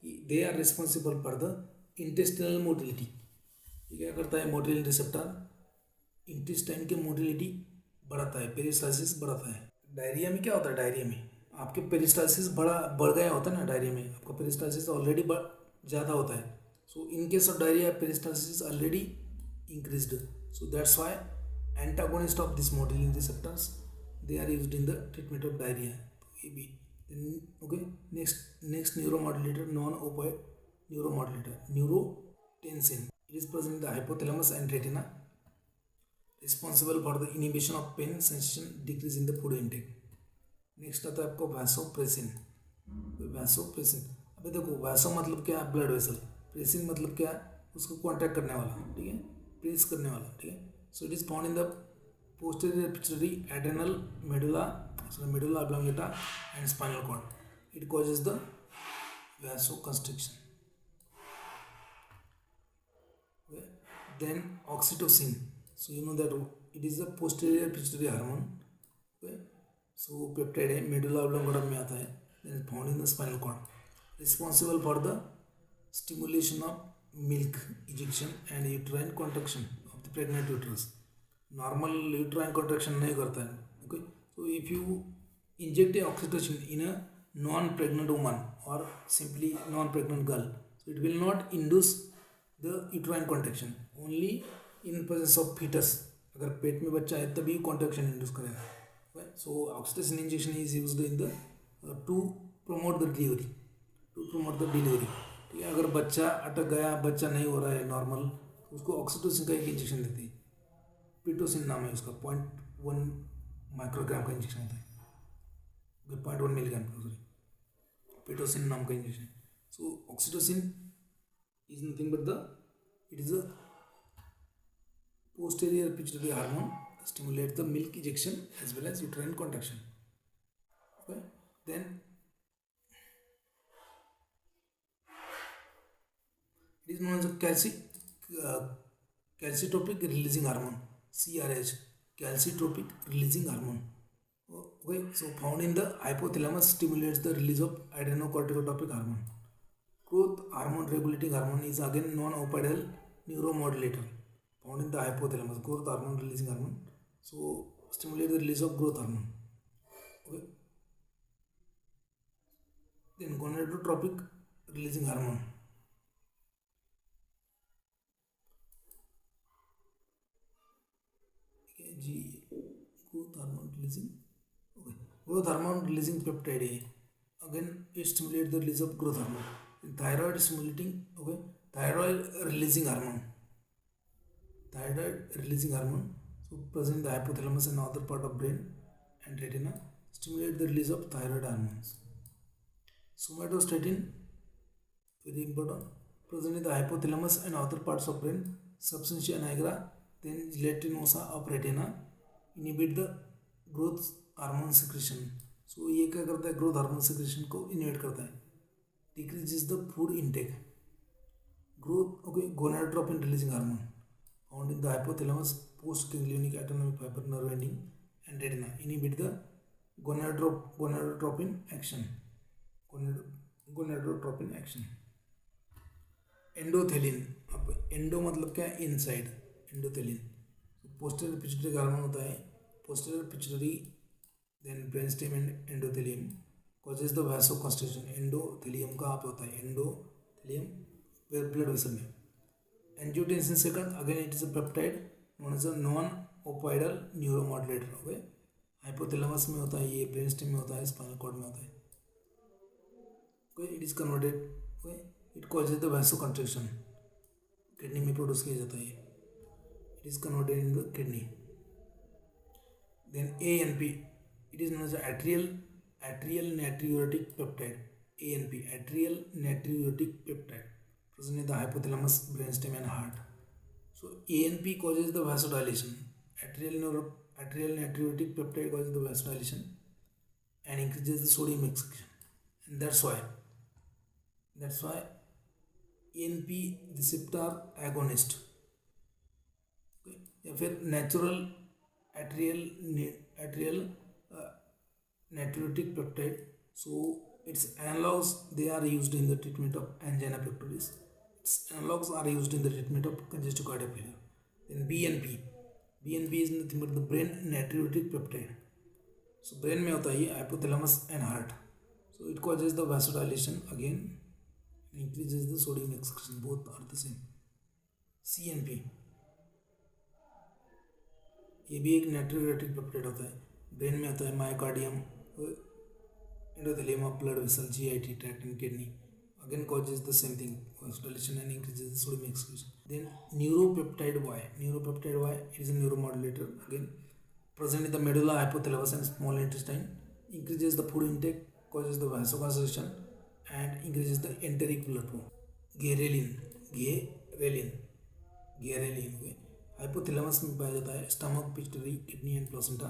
कि they are responsible for the intestinal motility. ये क्या करता है? मोटिलिन रिसेप्टर इंटेस्टाइन के मोटिलिटी बढ़ाता है, पेरिस्टाल्सिस बढ़ाता है. डायरिया में क्या होता है? डायरिया में आपके पेरिस्टाल्सिस बढ़ गया होता है ना. डायरिया में आपका पेरिस्टाल्सिस ऑलरेडी ज़्यादा होता है. So in case of diarrhoea peristalsis already increased. So that's why antagonist of this motilin receptors they are used in the treatment of diarrhoea. ये भी okay. Next neuromodulator, non opioid neuromodulator, neurotensin. It is present in the hypothalamus and retina, responsible for the inhibition of pain sensation, decrease in the food intake. Next आता है आपको vasopressin. Vasopressin, अभी देखो vaso मतलब क्या? Blood vessel. प्रेसिन मतलब क्या? उसको कॉन्ट्रैक्ट करने वाला. ठीक है, प्रेस करने वाला. ठीक है. So it is found in the posterior pituitary, adrenal, medulla oblongata and spinal cord. It causes the vasoconstriction. Then oxytocin. So you know that it is the posterior pituitary hormone. Okay. So peptide है, medulla oblongata में आता है. Then found in the spinal cord. Responsible for the stimulation of milk ejection and uterine contraction of the pregnant uterus. Normal uterine contraction नहीं करता है. Okay. So if you inject a oxytocin in a non-pregnant woman or simply non-pregnant girl, so it will not induce the uterine contraction, only in presence of fetus. अगर पेट में बच्चा है तभी contraction induce करेगा. So oxytocin injection is used in the to promote the delivery. ठीक है. अगर बच्चा अटक गया, बच्चा नहीं हो रहा है नॉर्मल, उसको ऑक्सीटोसिन का एक इंजेक्शन देते हैं. पिटोसिन नाम है उसका. 0.1 माइक्रोग्राम का इंजेक्शन होता है. 0.1 मिलीग्राम का, सॉरी, पिटोसिन नाम का injection. So oxytocin is nothing but it is a posterior pituitary hormone, stimulates the milk ejection as well as uterine contraction. Okay. Then it is known as a calcitropic releasing hormone, CRH, calcitropic releasing hormone. Okay. So found in the hypothalamus, stimulates the release of adrenocorticotropic hormone. Growth hormone regulating hormone is again non-opioidal neuromodulator found in the hypothalamus. Growth hormone releasing hormone, so stimulate the release of growth hormone. Okay. Then gonadotropic releasing hormone. Okay, growth hormone releasing. Okay. Growth hormone releasing peptide. Again, it stimulates the release of growth hormone. Thyroid stimulating. Okay. Thyroid releasing hormone, so present in the hypothalamus and other part of brain and retina, stimulate the release of thyroid hormones. Somatostatin, very important, present in the hypothalamus and other parts of brain. Substantia nigra, then gelatinosa of retina, inhibit the growth hormone secretion. So ये क्या करता है? growth hormone secretion को inhibit करता है. Decreases the food intake. Growth, okay, gonadotropin releasing hormone found in the hypothalamus, postganglionic autonomic fiber nerve ending and retina, inhibit the gonadotropin action. Gonadotropin action. Endothelin, अब endo मतलब क्या है, inside. Endothelin posterior pituitary का hormone होता है. Posterior pituitary then brainstem and endothelium causes the vasoconstriction. Endothelium का आप होता है, एंडोथेलियम ब्लड वेसल में. Angiotensin second, again it is a peptide known as a non opioidal neuromodulator. Okay, hypothalamus में होता है ये, ब्रेनस्टेम में होता है, स्पाइनल कॉर्ड में होता है. Okay, it is converted. Okay, it causes the vasoconstriction. Kidney में प्रोड्यूस किया जाता है ये. It is converted in the kidney. Then ANP, it is known as atrial natriuretic peptide. ANP, atrial natriuretic peptide, present in the hypothalamus, brainstem, and heart. So ANP causes the vasodilation. Atrial natriuretic peptide causes the vasodilation and increases the sodium excretion. And that's why ANP receptor agonist. Okay, या फिर natural atrial natriuretic peptide. So its analogs, they are used in the treatment of angina pectoris. Its analogs are used in the treatment of congestive cardiac failure. Then BNP is nothing but the brain natriuretic peptide. So brain में होता है ये, hypothalamus and heart. So it causes the vasodilation again, increases the sodium excretion. Both are the same. CNP, ये भी एक नाइट्रोरेटिक peptide होता है. Brain में होता है myocardium, endothelium of blood vessel, GIT tract and kidney. Again causes the same thing, vasodilation and increases the sodium excretion. Then neuropeptide Y, it is a neuromodulator, again present in the medulla, hypothalamus and small intestine. Increases the food intake, causes the vasoconstriction and increases the enteric blood flow. Ghrelin hypothalamus में पाया जाता है. Stomach, pituitary, kidney and placenta.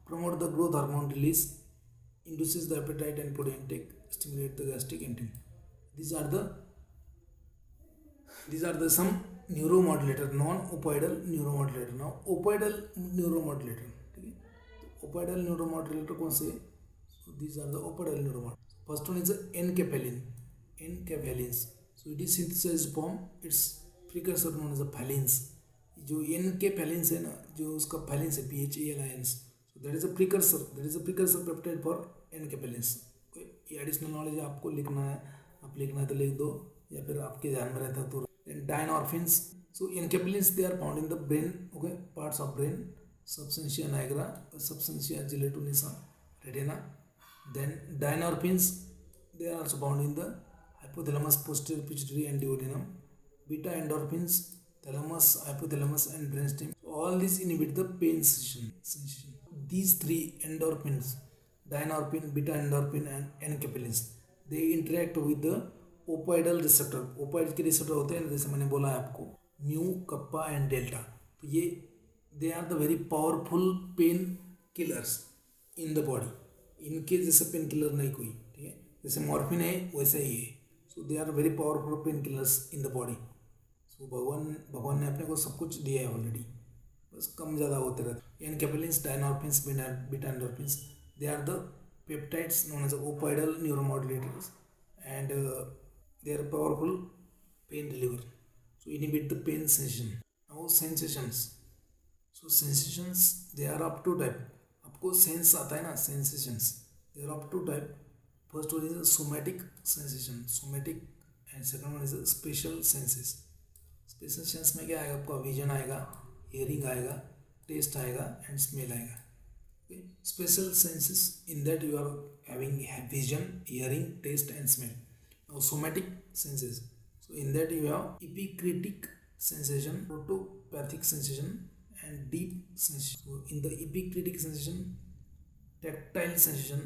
Promote the growth hormone release, induces the appetite and food intake, stimulate the gastric antrum. these are the some neuromodulator, non opioidal neuromodulator. Now opioidal neuromodulator, ठीक है. तो opioidal neuromodulator कौन से? So these are the opioidal neuromodulator. First one is enkephalin. So it is synthesized from its precursor known as the phalins. जो enkephalins है ना, जो उसका phalins है, PHALINS, so that is a precursor peptide for enkephalins. ये additional knowledge आपको लिखना है, आप लिखना है तो लिख दो, या फिर आपके ध्यान में रहता है तो. डायनॉर्फिन्स, सो enkephalins they are found in the brain, okay, parts of brain, substantia nigra, substantia gelatinosa, retina. Then dynorphins, they are also found in the hypothalamus, posterior pituitary and duodenum. Beta endorphins, thalamus, hypothalamus and brainstem. All these inhibit the pain sensation. These three endorphins, dynorphin, beta endorphin and enkephalins, they interact with the opioidal receptor. opioid के receptor होते हैं, जैसे मैंने बोला है आपको, mu, kappa and delta. तो ये they are the very powerful pain killers in the body. इनके जैसे पेन किलर नहीं कोई, ठीक है. जैसे मॉर्फिन है वैसे ही है. So they are very powerful pain killers in the body. So भगवान ने अपने को सब कुछ दिया है ऑलरेडी, बस कम ज़्यादा होते रहते. Enkephalins, dynorphins, beta endorphins, they are the peptides known as opioidal neuromodulators and they are powerful pain reliever. So inhibit the pain sensation. Now sensations. So sensations they are up to type. आपको sense आता है ना, sensations they are up to type. First one is somatic sensation, somatic, and second one is special senses. Special sense में क्या आएगा आपका? Vision आएगा, hearing आएगा, टेस्ट आएगा एंड स्मेल आएगा. Special senses, in that you are having vision, hearing, test and smell. Now somatic senses, so in that you have epicritic sensation, protopathic sensation and deep sensation. So in the epicritic sensation, tactile sensation,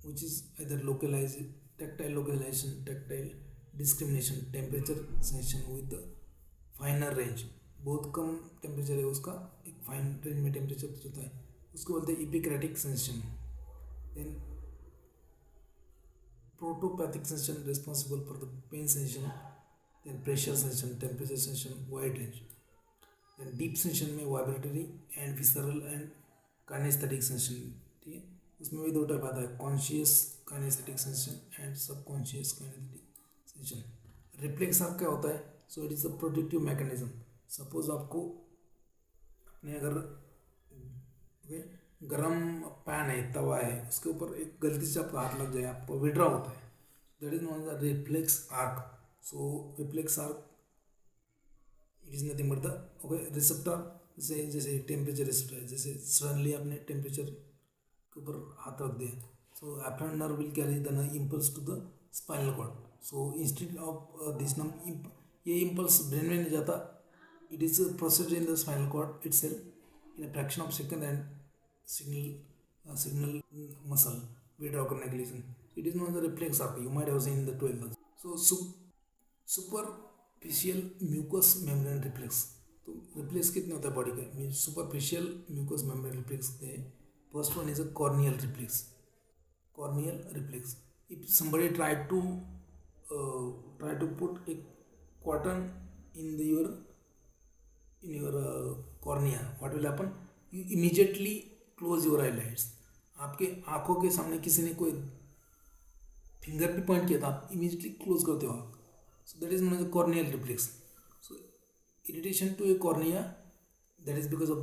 which is either localized, tactile localization, tactile discrimination, temperature sensation with the फाइनर range, बहुत कम temperature है उसका, एक fine range में temperature होता है, उसको बोलते हैं epicritic sensation. Then protopathic sensation responsible for the pain sensation. Then pressure sensation, temperature sensation, wide range. Then deep sensation में vibratory and visceral and kinesthetic sensation, ठीक है. उसमें भी दो टाइप आता है, conscious kinaesthetic sensation and subconscious kinesthetic sensation. Reflex arc क्या होता है? So it is a protective mechanism. Suppose आपको अपने अगर गरम पैन है, तवा है, उसके ऊपर एक गलती से आपका हाथ लग जाए, आपको विड्रा होता है, that is known as reflex arc. So reflex arc it is nothing but the receptor, जैसे जैसे टेम्परेचर रिसेप्टर है, जैसे सडनली आपने टेम्परेचर के ऊपर हाथ रख दिया, so afferent nerve will carry the impulse to the spinal cord. So instead of this ये इम्पल्स ब्रेन में नहीं जाता, it is processed in the spinal cord itself in a fraction of second and signal muscle withdraw करने के लिए। It is known as the reflex arc. You might have seen in the 12th. So superficial mucous membrane reflex. तो reflex कितने होता है body का? Superficial mucus membrane reflex है। First one is a corneal reflex. Corneal reflex, if somebody tried to put a cotton in your cornea, what will happen? You immediately close your eyelids. आपके आंखों के सामने किसी ने कोई finger भी point किया था, आप इमीडिएटली क्लोज करते हो आँख। So that is known as corneal reflex. So irritation to a cornea, that is because of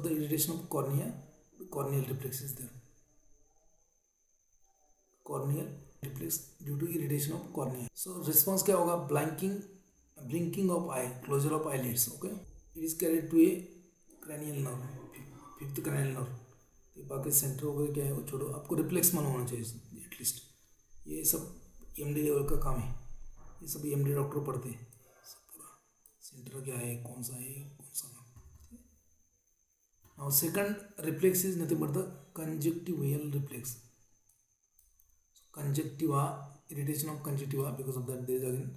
the irritation of cornea, corneal reflex is there. Corneal reflex due to irritation of cornea. So response क्या होगा? Blinking of eye, closure of eyelids. Okay, it is carried to a cranial nerve, fifth cranial nerve. तो बाकी centre वगैरह क्या है वो छोड़ो, आपको रिफ्लेक्स मालूम होना चाहिए एटलीस्ट। ये सब एमडी लेवल का काम है, ये सब एमडी डॉक्टर पढ़ते हैं सब पूरा। सेंटर क्या है, कौन सा है, कौन सा ना। Now second reflex is nothing but the conjunctival reflex. Conjunctiva, irritation of conjunctiva, because of that there is again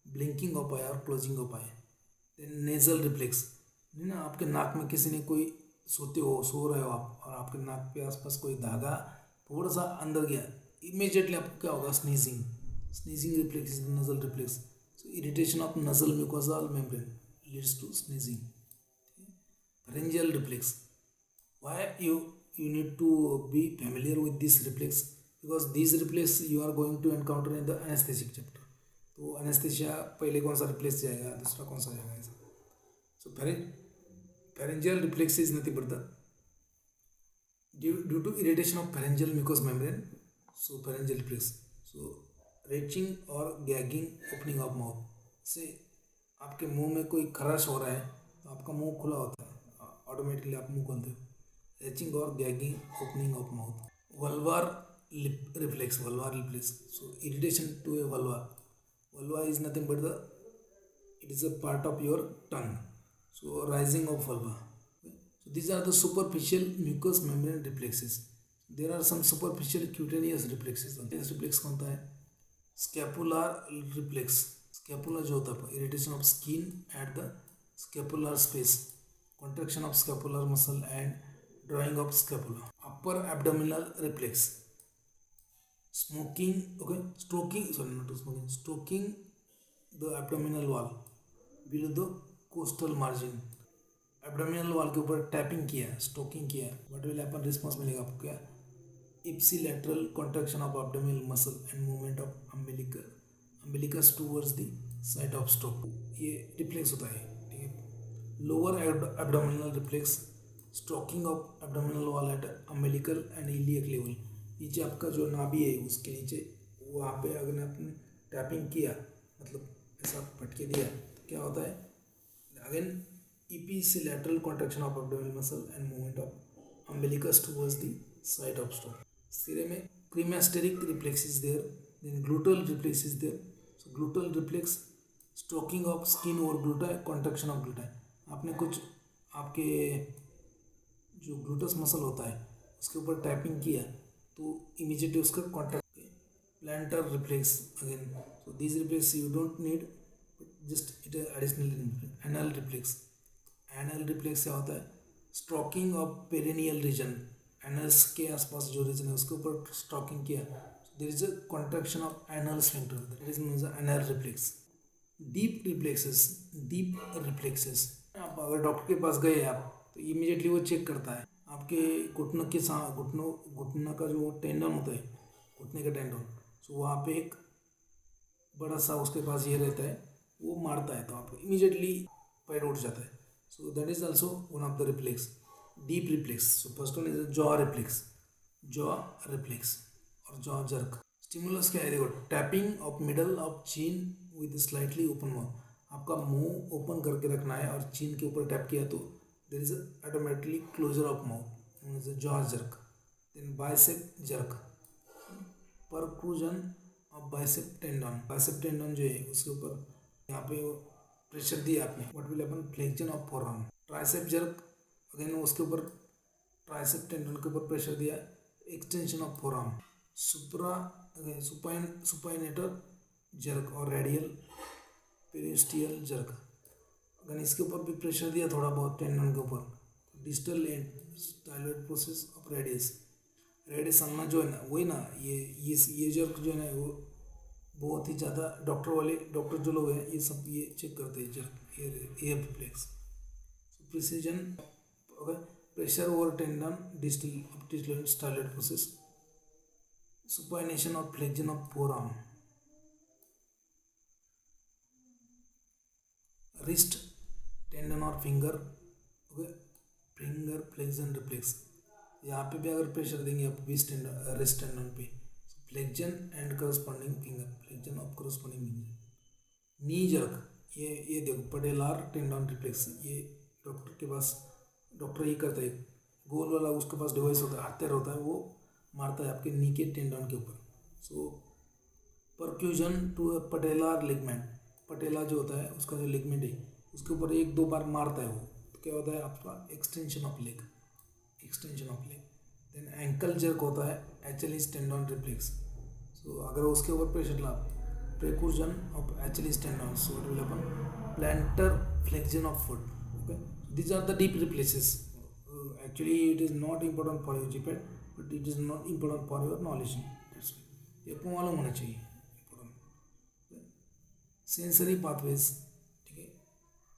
blinking of eye और closing of eye. Then nasal reflex, ना आपके नाक में किसी ने कोई सो रहे हो आप, और आपके नाक के आसपास कोई धागा थोड़ा सा अंदर गया, इमीडिएटली आपको क्या होगा? Sneezing reflex is nasal reflex. So irritation of nasal mucosal membrane leads to sneezing. Pharyngeal reflex, why you need to be familiar with this reflex, because these reflex you are going to encounter in the anesthetic chapter। तो anaesthesia पहले कौन सा reflex जाएगा, दूसरा कौन सा जाएगा, ऐसा। सो pharyngeal reflex is nothing but the due to irritation of pharyngeal mucous membrane, so pharyngeal reflex, so retching और gagging opening of mouth, से आपके मुंह में कोई खराश हो रहा है तो आपका मुंह खुला होता है, ऑटोमेटिकली आप मुंह खोलते हो। रेचिंग और gagging opening of mouth. Vulvar reflex, so irritation to a vulva is nothing but the it is a part of your tongue, so rising of vulva। So these are the superficial mucous membrane reflexes। there are some superficial cutaneous reflexes। reflex कौन सा है? scapular reflex। scapula जो होता है, irritation of skin at the scapular space, contraction of scapular muscle and drawing of scapula। upper abdominal reflex, stroking the abdominal wall below the coastal margin। Abdominal wall के ऊपर tapping किया, stroking किया, what will happen? Response मिलेगा आपको क्या? Ipsilateral contraction of abdominal muscle and movement of umbilicus towards the side of stroke. ये reflex होता है, ठीक है। Lower abdominal reflex, stroking of abdominal wall at umbilical and iliac level. नीचे आपका जो नाभि है उसके नीचे वहाँ पे अगर आपने टैपिंग किया, मतलब ऐसा पटके दिया, तो क्या होता है? Again epilateral contraction of abdominal muscle and movement of umbilicus towards the side of stroke। सिरे में cremasteric reflex is there, then gluteal reflex is there। so gluteal reflex, stroking of skin over glutta, contraction of glutta। आपने कुछ आपके जो gluteus muscle होता है उसके ऊपर टैपिंग किया तो इमीडिएटली उसका contract. Plantar reflex again, so this reflex you don't need, just it additional. Anal reflex, anal reflex क्या होता है? Stroking of perineal region, anals के आसपास जो रीजन है उसके ऊपर स्ट्रोकिंग किया, there is a contraction of anal sphincter, that is known as anal reflex. Deep reflexes, आप अगर डॉक्टर के पास गए आप तो इमीडिएटली वो चेक करता है आपके घुटनों के साथ घुटना का जो टेंडन होता है, घुटने का टेंडन, सो वहाँ पे एक बड़ा सा उसके पास ये रहता है, वो मारता है तो आप इमीडिएटली पैर उठ जाता है. सो that is also one of the reflex, deep reflex. So first one is jaw reflex, jaw reflex और जॉ जर्क. स्टिमुलस क्या है, देखो, टैपिंग ऑफ मिडल ऑफ चीन विद स्लाइटली ओपन माउथ. आपका मुंह ओपन करके रखना है और चीन के ऊपर टैप किया तो there is automatically closure of mouth, jaw jerk. Then bicep jerk, percussion of bicep tendon. Bicep tendon जो है उसके ऊपर यहाँ पे प्रेशर दिया आपने, what will happen, flexion of forearm. Tricep jerk, again उसके ऊपर ट्राइसेप टेंडन के ऊपर प्रेशर दिया, extension of forearm. Supinator jerk और रेडियल पेरिस्टियल जर्क, अगर इसके ऊपर भी प्रेशर दिया थोड़ा बहुत टेंडन के ऊपर. Distal end styloid process of radius. Radius ulna जो है ना, वही ना, ये जर्क जो है ना, वो बहुत ही ज़्यादा डॉक्टर जो लोग हैं ये सब ये चेक करते हैं जर्क, एयर रिफ्लेक्स. प्रिसीजन, अगर pressure over tendon, distal styloid process. supination or flexion of forearm. Wrist tendon और finger, okay, finger flexion reflex. यहाँ पे भी अगर प्रेशर देंगे आप रिस्ट टेंडन पे, flexion and corresponding finger, flexion of corresponding finger. Knee jerk, ये देखो, पटेलार टेंडन रिफ्लेक्स. ये डॉक्टर के पास, डॉक्टर ये करता है, गोल वाला उसके पास डिवाइस होता है, हत्यार होता है, वो मारता है आपके नी के टेंडन के ऊपर. सो परक्यूजन टू पटेलार लिगमेंट. पटेला जो होता है उसका जो लिगमेंट है उसके ऊपर एक दो बार मारता है वो, तो क्या होता है आपका extension of leg, extension of leg. Then ankle jerk होता है एचएलईज टेंडन रिफ्लेक्स. सो अगर उसके ऊपर प्रेशर ला, percussion of Achilles tendon, so it will happen plantar flexion of foot. Okay, these are the deep replaces. Actually it is not important for your GPAT, but it is not important for your knowledge. That's why ये आपको मालूम होना चाहिए. Sensory pathways, ठीक है,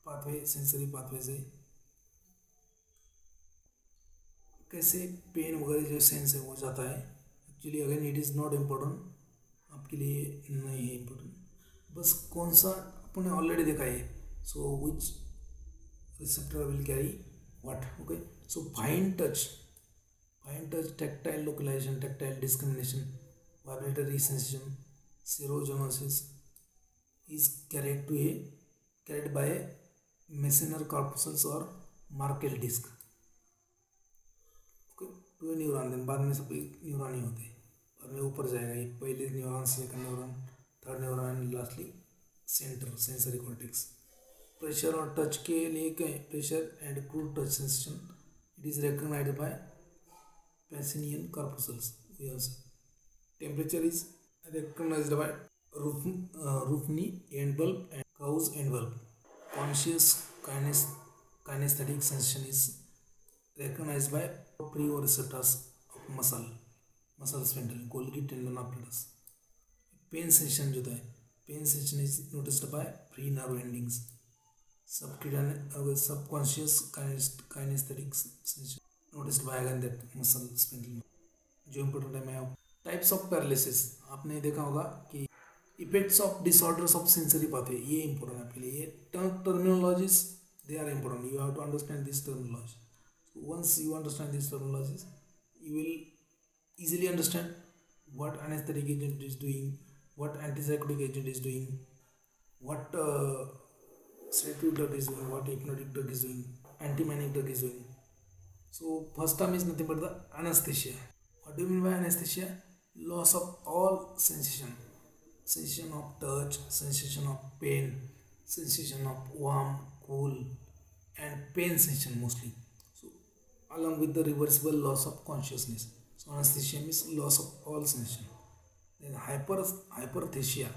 pathway, sensory pathways है, कैसे pen वगैरह जो सेंस है हो जाता है. Actually again it is not important, आपके लिए नहीं है इम्पोर्टेंट, बस कौन सा आपने ऑलरेडी देखा है. सो विच receptor will carry what. Okay, so fine touch, tactile localization, tactile discrimination, vibratory sensation, serogenesis is carried by a Meissner corpuscles or Merkel disc. Okay, two neuron, then बाद में सब न्यूरॉन ही होते हैं, बाद में ऊपर जाएगा ये, पहले neuron, second neuron, third neuron and lastly centre sensory cortex. Pressure और टच के लिए क्या है, pressure and crude touch sensation, it is recognised by Pacinian corpuscles. Temperature is recognised by Ruffini end bulb and Krause end bulb. Conscious kinesthetic sensation is recognized by proprioceptors of muscle spindle, Golgi tendon apparatus. Pain sensation जो है, pain sensation is noticed by free nerve endings. Subconscious kinesthetic sensation noticed by again that muscle spindle. जो important है, मैं types of paralysis आपने देखा होगा कि effects of disorders of sensory pathway, ये इम्पोर्टेंट है आपके लिए. ये terminologies they are important, you have to understand this terminology. So once you understand these terminologies, you will easily understand what anesthetic agent is doing, what antipsychotic agent is doing, what sedative drug is doing, what hypnotic drug is doing, antimanic drug is doing. So first term is nothing but the anesthesia. What do you mean by anesthesia? Loss of all sensation, sensation of touch, sensation of pain, sensation of warm, cool and pain sensation mostly. So along with the reversible loss of consciousness. So anesthesia means loss of all sensation. Then hyperthesia.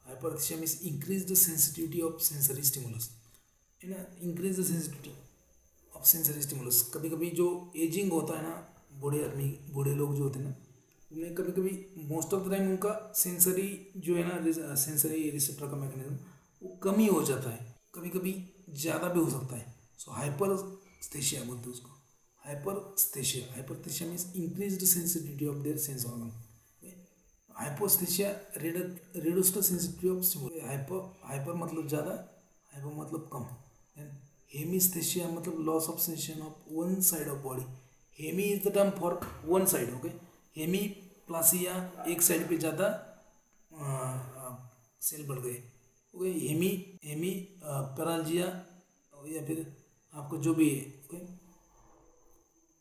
Hyperthesia means increase the sensitivity of sensory stimulus. Increase the sensitivity of sensory stimulus. कभी कभी जो ageing होता है ना, बूढ़े आदमी, बूढ़े लोग जो होते हैं ना, उन्हें कभी कभी मोस्ट ऑफ द टाइम उनका सेंसरी जो है ना, सेंसरी रिसेप्टर का मैकेनिज्म वो कमी हो जाता है, कभी कभी ज़्यादा भी हो सकता है. सो हाइपरस्थेशिया बोलते हैं उसको. hyperesthesia. Hyperesthesia means increased sensitivity of their sense organ. Okay? Hyposthesia reduced sensitivity of stimulus. Hyper मतलब ज़्यादा, hypo मतलब कम. Then hemisthesia मतलब loss of sensation of one side of body. Hemi is the term for one side. Okay? हेमीप्लासिया एक side पे ज़्यादा cell बढ़ गए. Okay, Hemy पैरालजिया या फिर आपको जो भी है. ओके,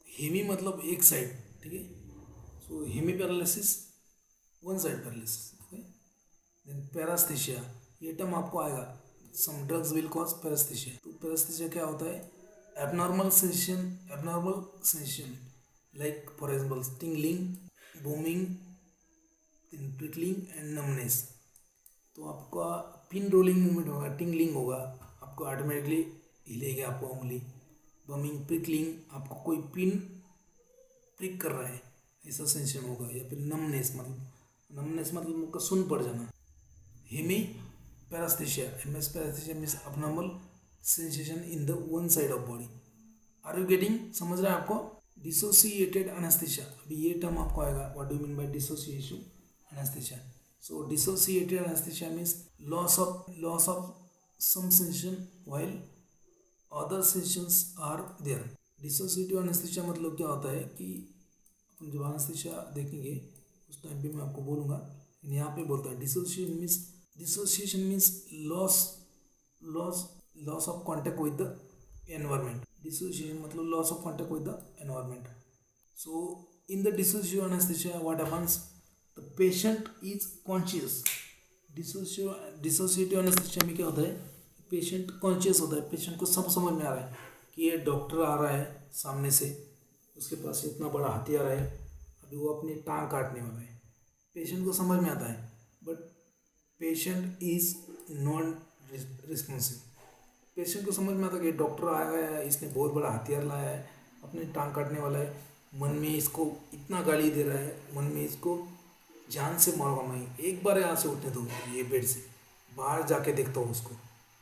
हेमी मतलब एक साइड. ठीक है, so hemi paralysis one side paralysis. Okay, then paraesthesia, ये टर्म आपको आएगा. Some drugs will cause paraesthesia. तो पैरास्थेशिया क्या होता है? Abnormal sensation like for example tingling, burning, pricking and numbness. तो आपका पिन रोलिंग मूवमेंट होगा, टिंगलिंग होगा, आपको ऑटोमेटिकली हिलेगा आपको उंगली. बमिंग, प्रिकलिंग, आपको कोई पिन प्रिक कर रहा है ऐसा सेंसेशन होगा. या फिर नमनेस मतलब आपका सुन पड़ जाना. Hemi paraesthesia, MS paraesthesia means abnormal sensation in the one side of body. Are you getting? समझ रहे हैं आपको? डिसोसिएटेड एनेस्थेशिया, अभी ये टर्म आपको आएगा. What do mean by dissociation anaesthesia? So dissociated anesthesia means loss of some sensation while other sensations are there. Dissociative anesthesia मतलब क्या होता है कि अपन जब anesthesia देखेंगे उस टाइम पे मैं आपको बोलूँगा, यहाँ पे बोलता है dissociation means loss of contact with the environment. Dissociation मतलब loss of contact with the environment. So in the dissociative anesthesia what happens? The patient is conscious. Dissociative anaesthesia में क्या होता है? पेशेंट कॉन्शियस होता है. पेशेंट को सब समझ में आ रहा है कि ये डॉक्टर आ रहा है सामने से, उसके पास इतना बड़ा हथियार है, अभी वो अपनी टांग काटने वाला है. पेशेंट को समझ में आता है, but patient is non responsive. Patient को समझ में आता है कि डॉक्टर आ गया है, इसने बहुत बड़ा हथियार लाया है, अपनी टांग काटने वाला है. मन में इसको इतना गाली दे रहा है, मन में इसको जान से मारूंगा मैं, एक बार यहाँ से उठने दो, ये बेड से बाहर जाके देखता हूँ उसको.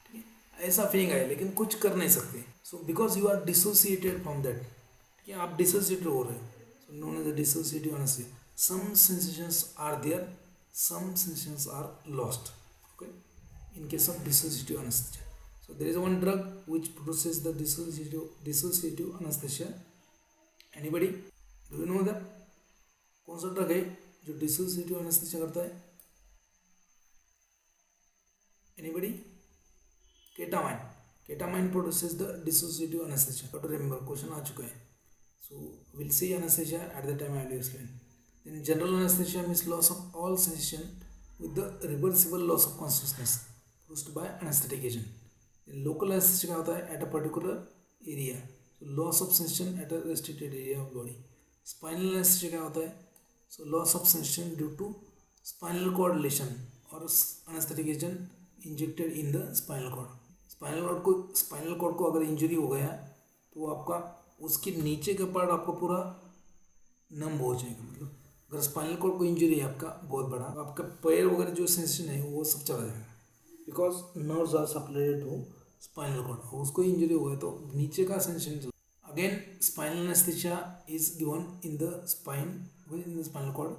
ठीक है, ऐसा फीलिंग आए, लेकिन कुछ कर नहीं सकते. So because you are dissociated from that. ठीक है, आप डिसोसिएटेड हो रहे हैं. So known as the dissociative anaesthesia. Some sensations are there, some sensations are lost. Okay, in case of dissociative anaesthesia. So there is one drug which produces the dissociative anaesthesia. Anybody do you know that? कौन सा drug है जो dissociative anaesthesia करता है? Anybody? Ketamine produces the dissociative anaesthesia. But remember, question आ चुका है. So will see anaesthesia at the time I will explain. Then general anaesthesia means loss of all sensation with the reversible loss of consciousness produced by anaesthetic agent. Local anaesthesia क्या होता है? At a particular area, loss of sensation at a restricted area of body. Spinal anaesthesia क्या होता है? So loss of sensation due to spinal cord lesion or anesthetic agent injected in the spinal cord. Spinal cord को अगर injury हो गया तो आपका उसके नीचे का पार्ट आपका पूरा नम हो जाएगा. मतलब अगर स्पाइनल कॉर्ड को इंजरी है आपका बहुत बड़ा, तो आपका पैर वगैरह जो सेंसेशन है वो सब चला जाएगा. Because nerves are supplied to spinal cord. उसको इंजरी हो गया तो नीचे का सेंसेशन चला. Again, spinal anesthesia is given in the spine, within the spinal cord,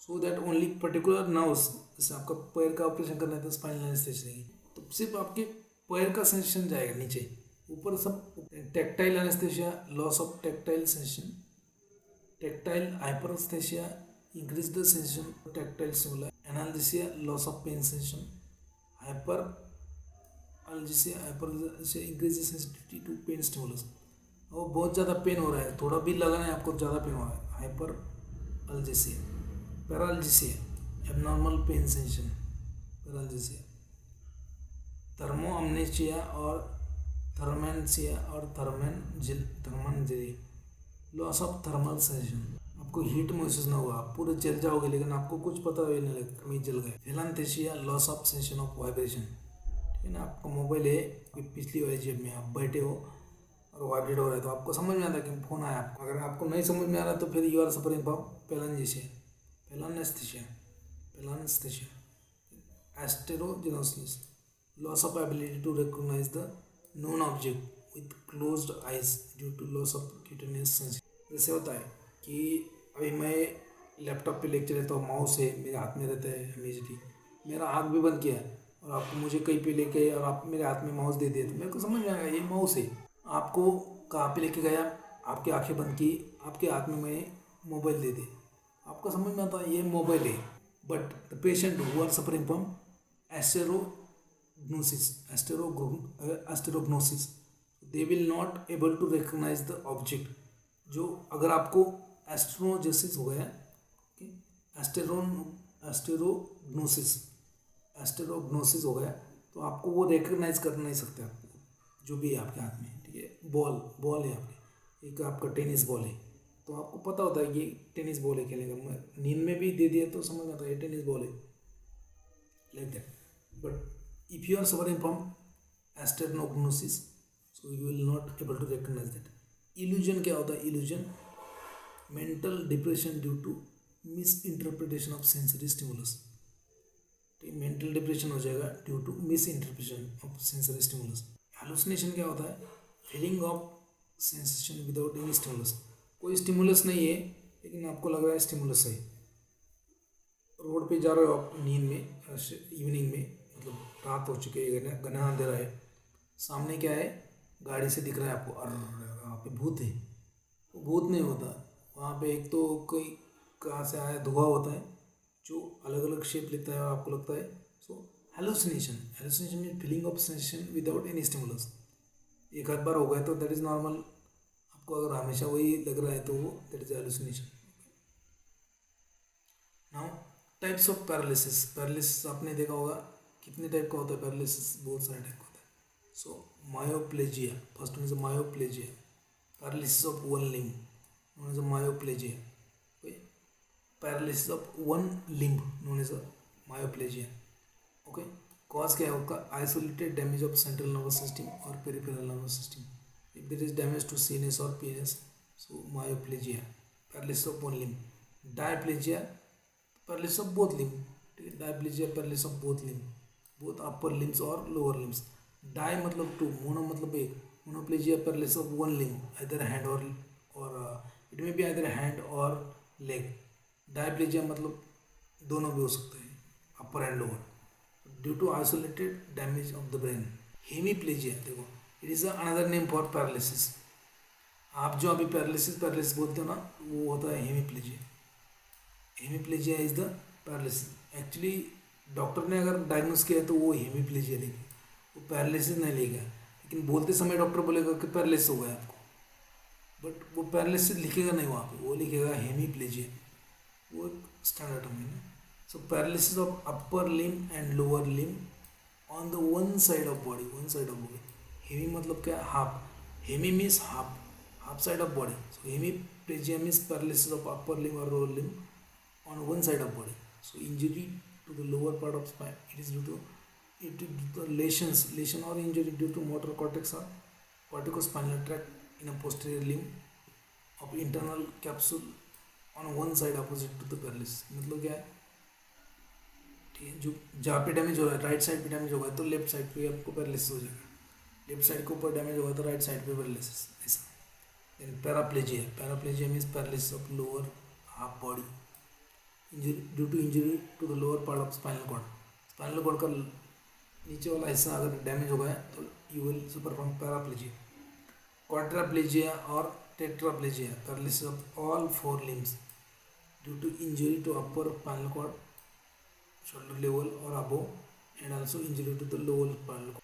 so that only particular nerves, जैसे आपका पैर का ऑपरेशन करना है तो स्पाइनल एनेस्थेसिया देंगे, तो सिर्फ आपके पैर का सेंसेशन जाएगा, नीचे ऊपर सब. Tactile anaesthesia, loss of tactile sensation. Tactile hyperaesthesia, increase the sensation tactile stimuli. Analgesia, loss of pain sensation. Hyperalgesia increase the sensitivity to pain stimulus. वो बहुत ज़्यादा पेन हो रहा है, थोड़ा भी लगा है आपको ज़्यादा पेन हो रहा है. Hyper algesia. Paralgesia, abnormal pain sensation. Paralgesia. Thermoanaesthesia और थर्मेंसिया और thermalgesia. Loss of thermal sensation, आपको हीट महसूस ना होगा, आप पूरे जल जाओगे लेकिन आपको कुछ पता भी नहीं लगेगा कभी जल गए. Pallanaesthesia, loss of sensation of vibration. ठीक है ना, आपका मोबाइल है पिछली वाली जेब में, आप बैठे हो और वाइब्रेट हो रहा है तो आपको समझ में आता है कि फ़ोन आया आपको. अगर आपको नहीं समझ में आ रहा है तो फिर you are suffering from pallanaesthesia. Astereognosis, loss of ability to recognise the known object with closed eyes due to loss of cutaneous sensitivity. जैसे होता है कि अभी मैं लैपटॉप पे लेक्चर लेता हूँ, माउस है मेरे हाथ में रहता है इमीजिएटली, मेरा आँख भी बंद किया और आपको मुझे कहीं पे लेके और आप मेरे हाथ में माउस दे दिए तो मेरे को समझ में आएगा ये माउस है। आपको कहाँ पे लेके गया, आपकी आंखें बंद की, आपके हाथ में मैंने मोबाइल दे दी, आपको समझ में आता है ये मोबाइल है। But the patient who are suffering from astereognosis they will not able to recognise the object. जो अगर आपको एस्ट्रोजेसिस हो गया, एस्टेरोग्नोसिस एस्टेरोग्नोसिस हो गया तो आपको वो रिकग्नाइज कर नहीं सकते आपको जो भी है आपके हाथ में, ठीक है। बॉल है आपके, एक आपका टेनिस बॉल है तो आपको पता होता है ये टेनिस बॉल है, खेलेगा। मैं नींद में भी दे दिया तो समझ आता है ये टेनिस बॉल है, like that. But if you are suffering from astereognosis so you will not able to recognise that. Illusion क्या होता है? Illusion mental depression due to misinterpretation of sensory stimulus. Mental depression हो जाएगा due to misinterpretation of sensory stimulus. Hallucination क्या होता है? Feeling of sensation without any stimulus. कोई stimulus नहीं है लेकिन आपको लग रहा है स्टिमुलस है। रोड पे जा रहे हो आप नींद में, इवनिंग में, मतलब रात हो चुकी है, घना अंधेरा है, सामने क्या है, गाड़ी से दिख रहा है आपको, अरे वहाँ पे भूत है। वो भूत नहीं होता वहाँ पे, एक तो कोई कहाँ से आया धुआं होता है जो अलग अलग शेप लेता है और आपको लगता है। So hallucination mean feeling of sensation without any stimulus. एक आध बार हो गया तो दैट इज़ नॉर्मल, आपको अगर हमेशा वही लग रहा है तो वो that is hallucination. Now types of paralysis. Paralysis आपने देखा होगा कितने टाइप का होता है पैरालिसिस, बहुत सारे टाइप का होता है। So myoplegia, first one is myoplegia, paralysis of one limb known as a myoplegia. Okay? Paralysis of one limb known as a myoplegia. Okay? Cause क्या है उसका? Isolated damage of central nervous system or peripheral nervous system. If there is damage to CNS or PNS, so myoplegia, paralysis of one limb. Diplegia, paralysis of both limb. Diplegia, paralysis of both limb, both upper limbs or lower limbs. Di मतलब two, mono मतलब एक. Monoplegia, paralysis of one limb, either hand or it may be either hand or leg. Diplegia मतलब दोनों भी हो सकते हैं, upper and lower, due to isolated damage of the brain. Hemiplegia, देखो it is another name for paralysis. आप जो अभी पैरालिसिस बोलते हो ना, वो होता है hemiplegia. Hemiplegia is the paralysis. Actually doctor ने अगर डायग्नोस किया तो वो हेमीप्लेजिया लेगा, वो पैरालिसिस नहीं लेगा. लेकिन बोलते समय डॉक्टर बोलेगा कि पैरालिसिस हो गया आपको, बट वो पैरालिसिस लिखेगा नहीं वहाँ पे, वो लिखेगा हेमीप्लेजिया. वो एक स्टैंडर्ड टर्म है. So paralysis of upper limb and lower limb on the one side of body, one side of body. Hemi मतलब क्या? Half. Hemi means half side of body. So hemiplegia means paralysis of upper limb और lower limb on one side of body. So injury to the lower part of spine, it is due to the lesion or injury due to motor cortex or corticospinal tract in a posterior limb of internal capsule on one side opposite to the paralysis. मतलब क्या है? ठीक है, जो जहाँ पे damage हो रहा है, राइट साइड पे डैमेज होगा तो लेफ्ट साइड पे आपको पैरालिसिस हो जाएगा. लेफ्ट साइड के ऊपर डैमेज होगा तो राइट साइड पे पैरालिसिस. ऐसा. Then paraplegia means paralysis of lower half body due to injury to the lower part of spinal cord. Spinal cord का नीचे वाला हिस्सा अगर डैमेज हो गया तो you will suffer from paraplegia. Quadriplegia और tetraplegia, paralysis of all four limbs due to injury to upper spinal cord, shoulder level और above, and also injury to the lower spinal cord.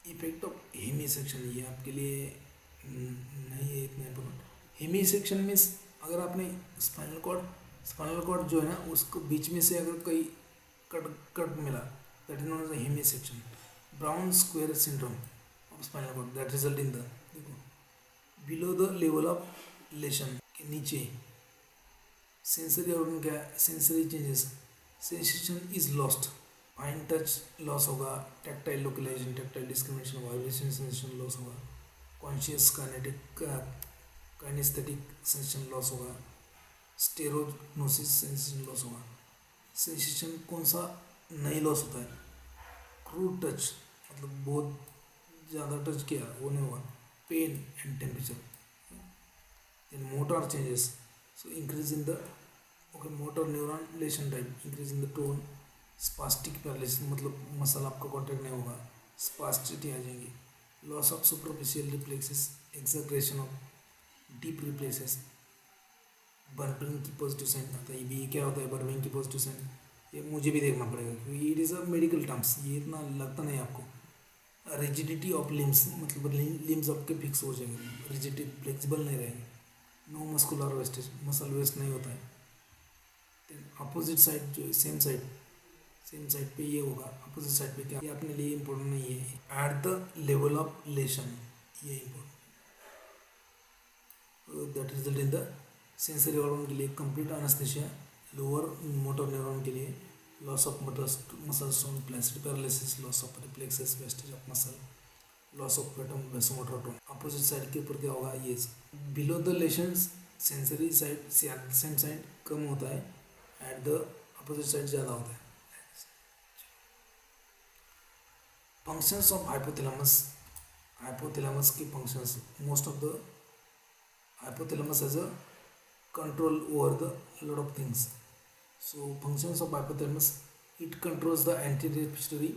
Effect of Hemy section, ये आपके लिए नहीं है इतना important. Hemy section means अगर आपने spinal cord जो है ना उसको बीच में से अगर कोई कट मिला, that is known as hemisection. Brown Sequard syndrome of spinal cord that result in the, देखो, below the level of lesion के नीचे सेंसरी ऑर्गन क्या है? Sensory changes, sensation is lost, fine touch loss होगा, tactile localisation, tactile discrimination, vibration sensation loss होगा, conscious kinaesthetic sensation loss होगा, stereognosis sensation loss होगा. Sensation कौन सा नहीं लॉस होता है. क्रूड टच मतलब बहुत ज़्यादा टच किया वो नहीं होगा. Pain and temperature. Then motor changes. So increase in the motor neuron lesion type, increase in the tone. Spastic paralysis मतलब मसल आपका कॉन्टैक्ट नहीं होगा, स्पास्टिटी आ जाएंगी. Loss of superficial reflexes, exaggeration of deep reflexes. बर्बिंग की positive sign आता है. ये क्या होता है बर्बिंग की पॉजिटिव साइन? ये मुझे भी देखना पड़ेगा क्योंकि it is a medical terms, ये इतना लगता नहीं आपको. रिजिडिटी ऑफ लिम्स मतलब लिम्स आपके फिक्स हो जाएंगे, रिजिडिटी फ्लेक्सिबल नहीं रहेंगे. No muscular wastage, muscle waste नहीं होता है. देन अपोजिट साइड जो सेम साइड पे ये होगा. अपोजिट साइड पे क्या, ये अपने लिए इम्पोर्टेंट नहीं है. At the level of lesion, ये important. That result in the sensory organ के लिए complete anaesthesia. Lower motor neuron के लिए loss of muscle tone, flaccid paralysis, loss of reflexes, wastage of muscle, loss of पेटम vasomotor tone. Opposite side के ऊपर क्या होगा, ये below the lesions sensory side same side कम होता है, एट द अपोजिट साइड ज़्यादा होता है. Functions of hypothalamus. हाइपोथैलेमस की functions, most of the hypothalamus has a control over the lot of things. So functions of hypothalamus, it controls the anterior pituitary.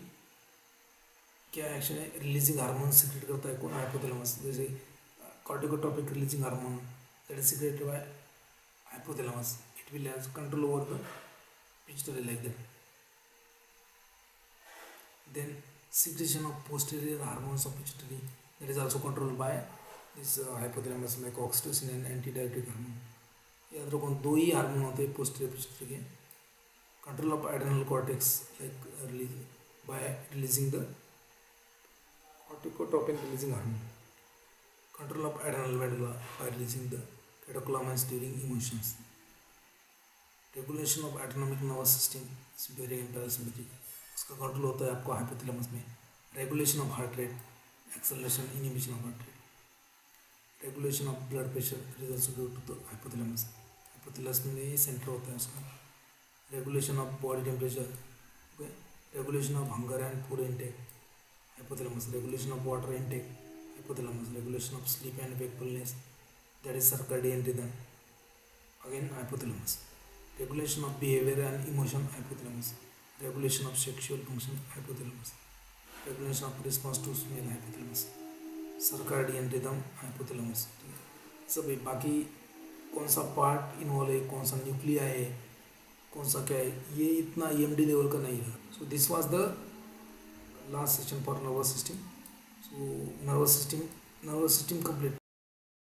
क्या action है, releasing hormone secrete करता है कौन, hypothalamus. जैसे corticotropic releasing hormone that is secreted by hypothalamus. It will have control over the pituitary like that. Then secretion of posterior hormones of pituitary, that is also controlled by this hypothalamus, like oxytocin and antidiuretic hormone. याद रखो दो ही hormone होते हैं posterior pituitary के. Control of adrenal cortex like release by releasing the corticotropin releasing hormone. Control of adrenal medulla by releasing the catecholamines during emotions. Regulation of autonomic nervous system, sympathetic and parasympathetic, उसका control होता है आपको hypothalamus में. Regulation of heart rate, acceleration inhibition of heart rate. Regulation of blood pressure is also due to the hypothalamus. Hypothalamus में ये centre होता है उसका. Regulation of body temperature, regulation of hunger and food intake, hypothalamus. Regulation of water intake, hypothalamus. Regulation of sleep and wakefulness, that is circadian rhythm, again hypothalamus. Regulation of behavior and emotion, hypothalamus. Regulation of sexual function, hypothalamus. Regulation of response to smell, hypothalamus. Circadian rhythm, hypothalamus. सभी बाकी कौन सा part involve है, कौन सा न्यूक्लिया है, कौन सा क्या है, ये इतना EMD लेवल का नहीं रहा. So this was the last session for nervous system. So nervous system complete.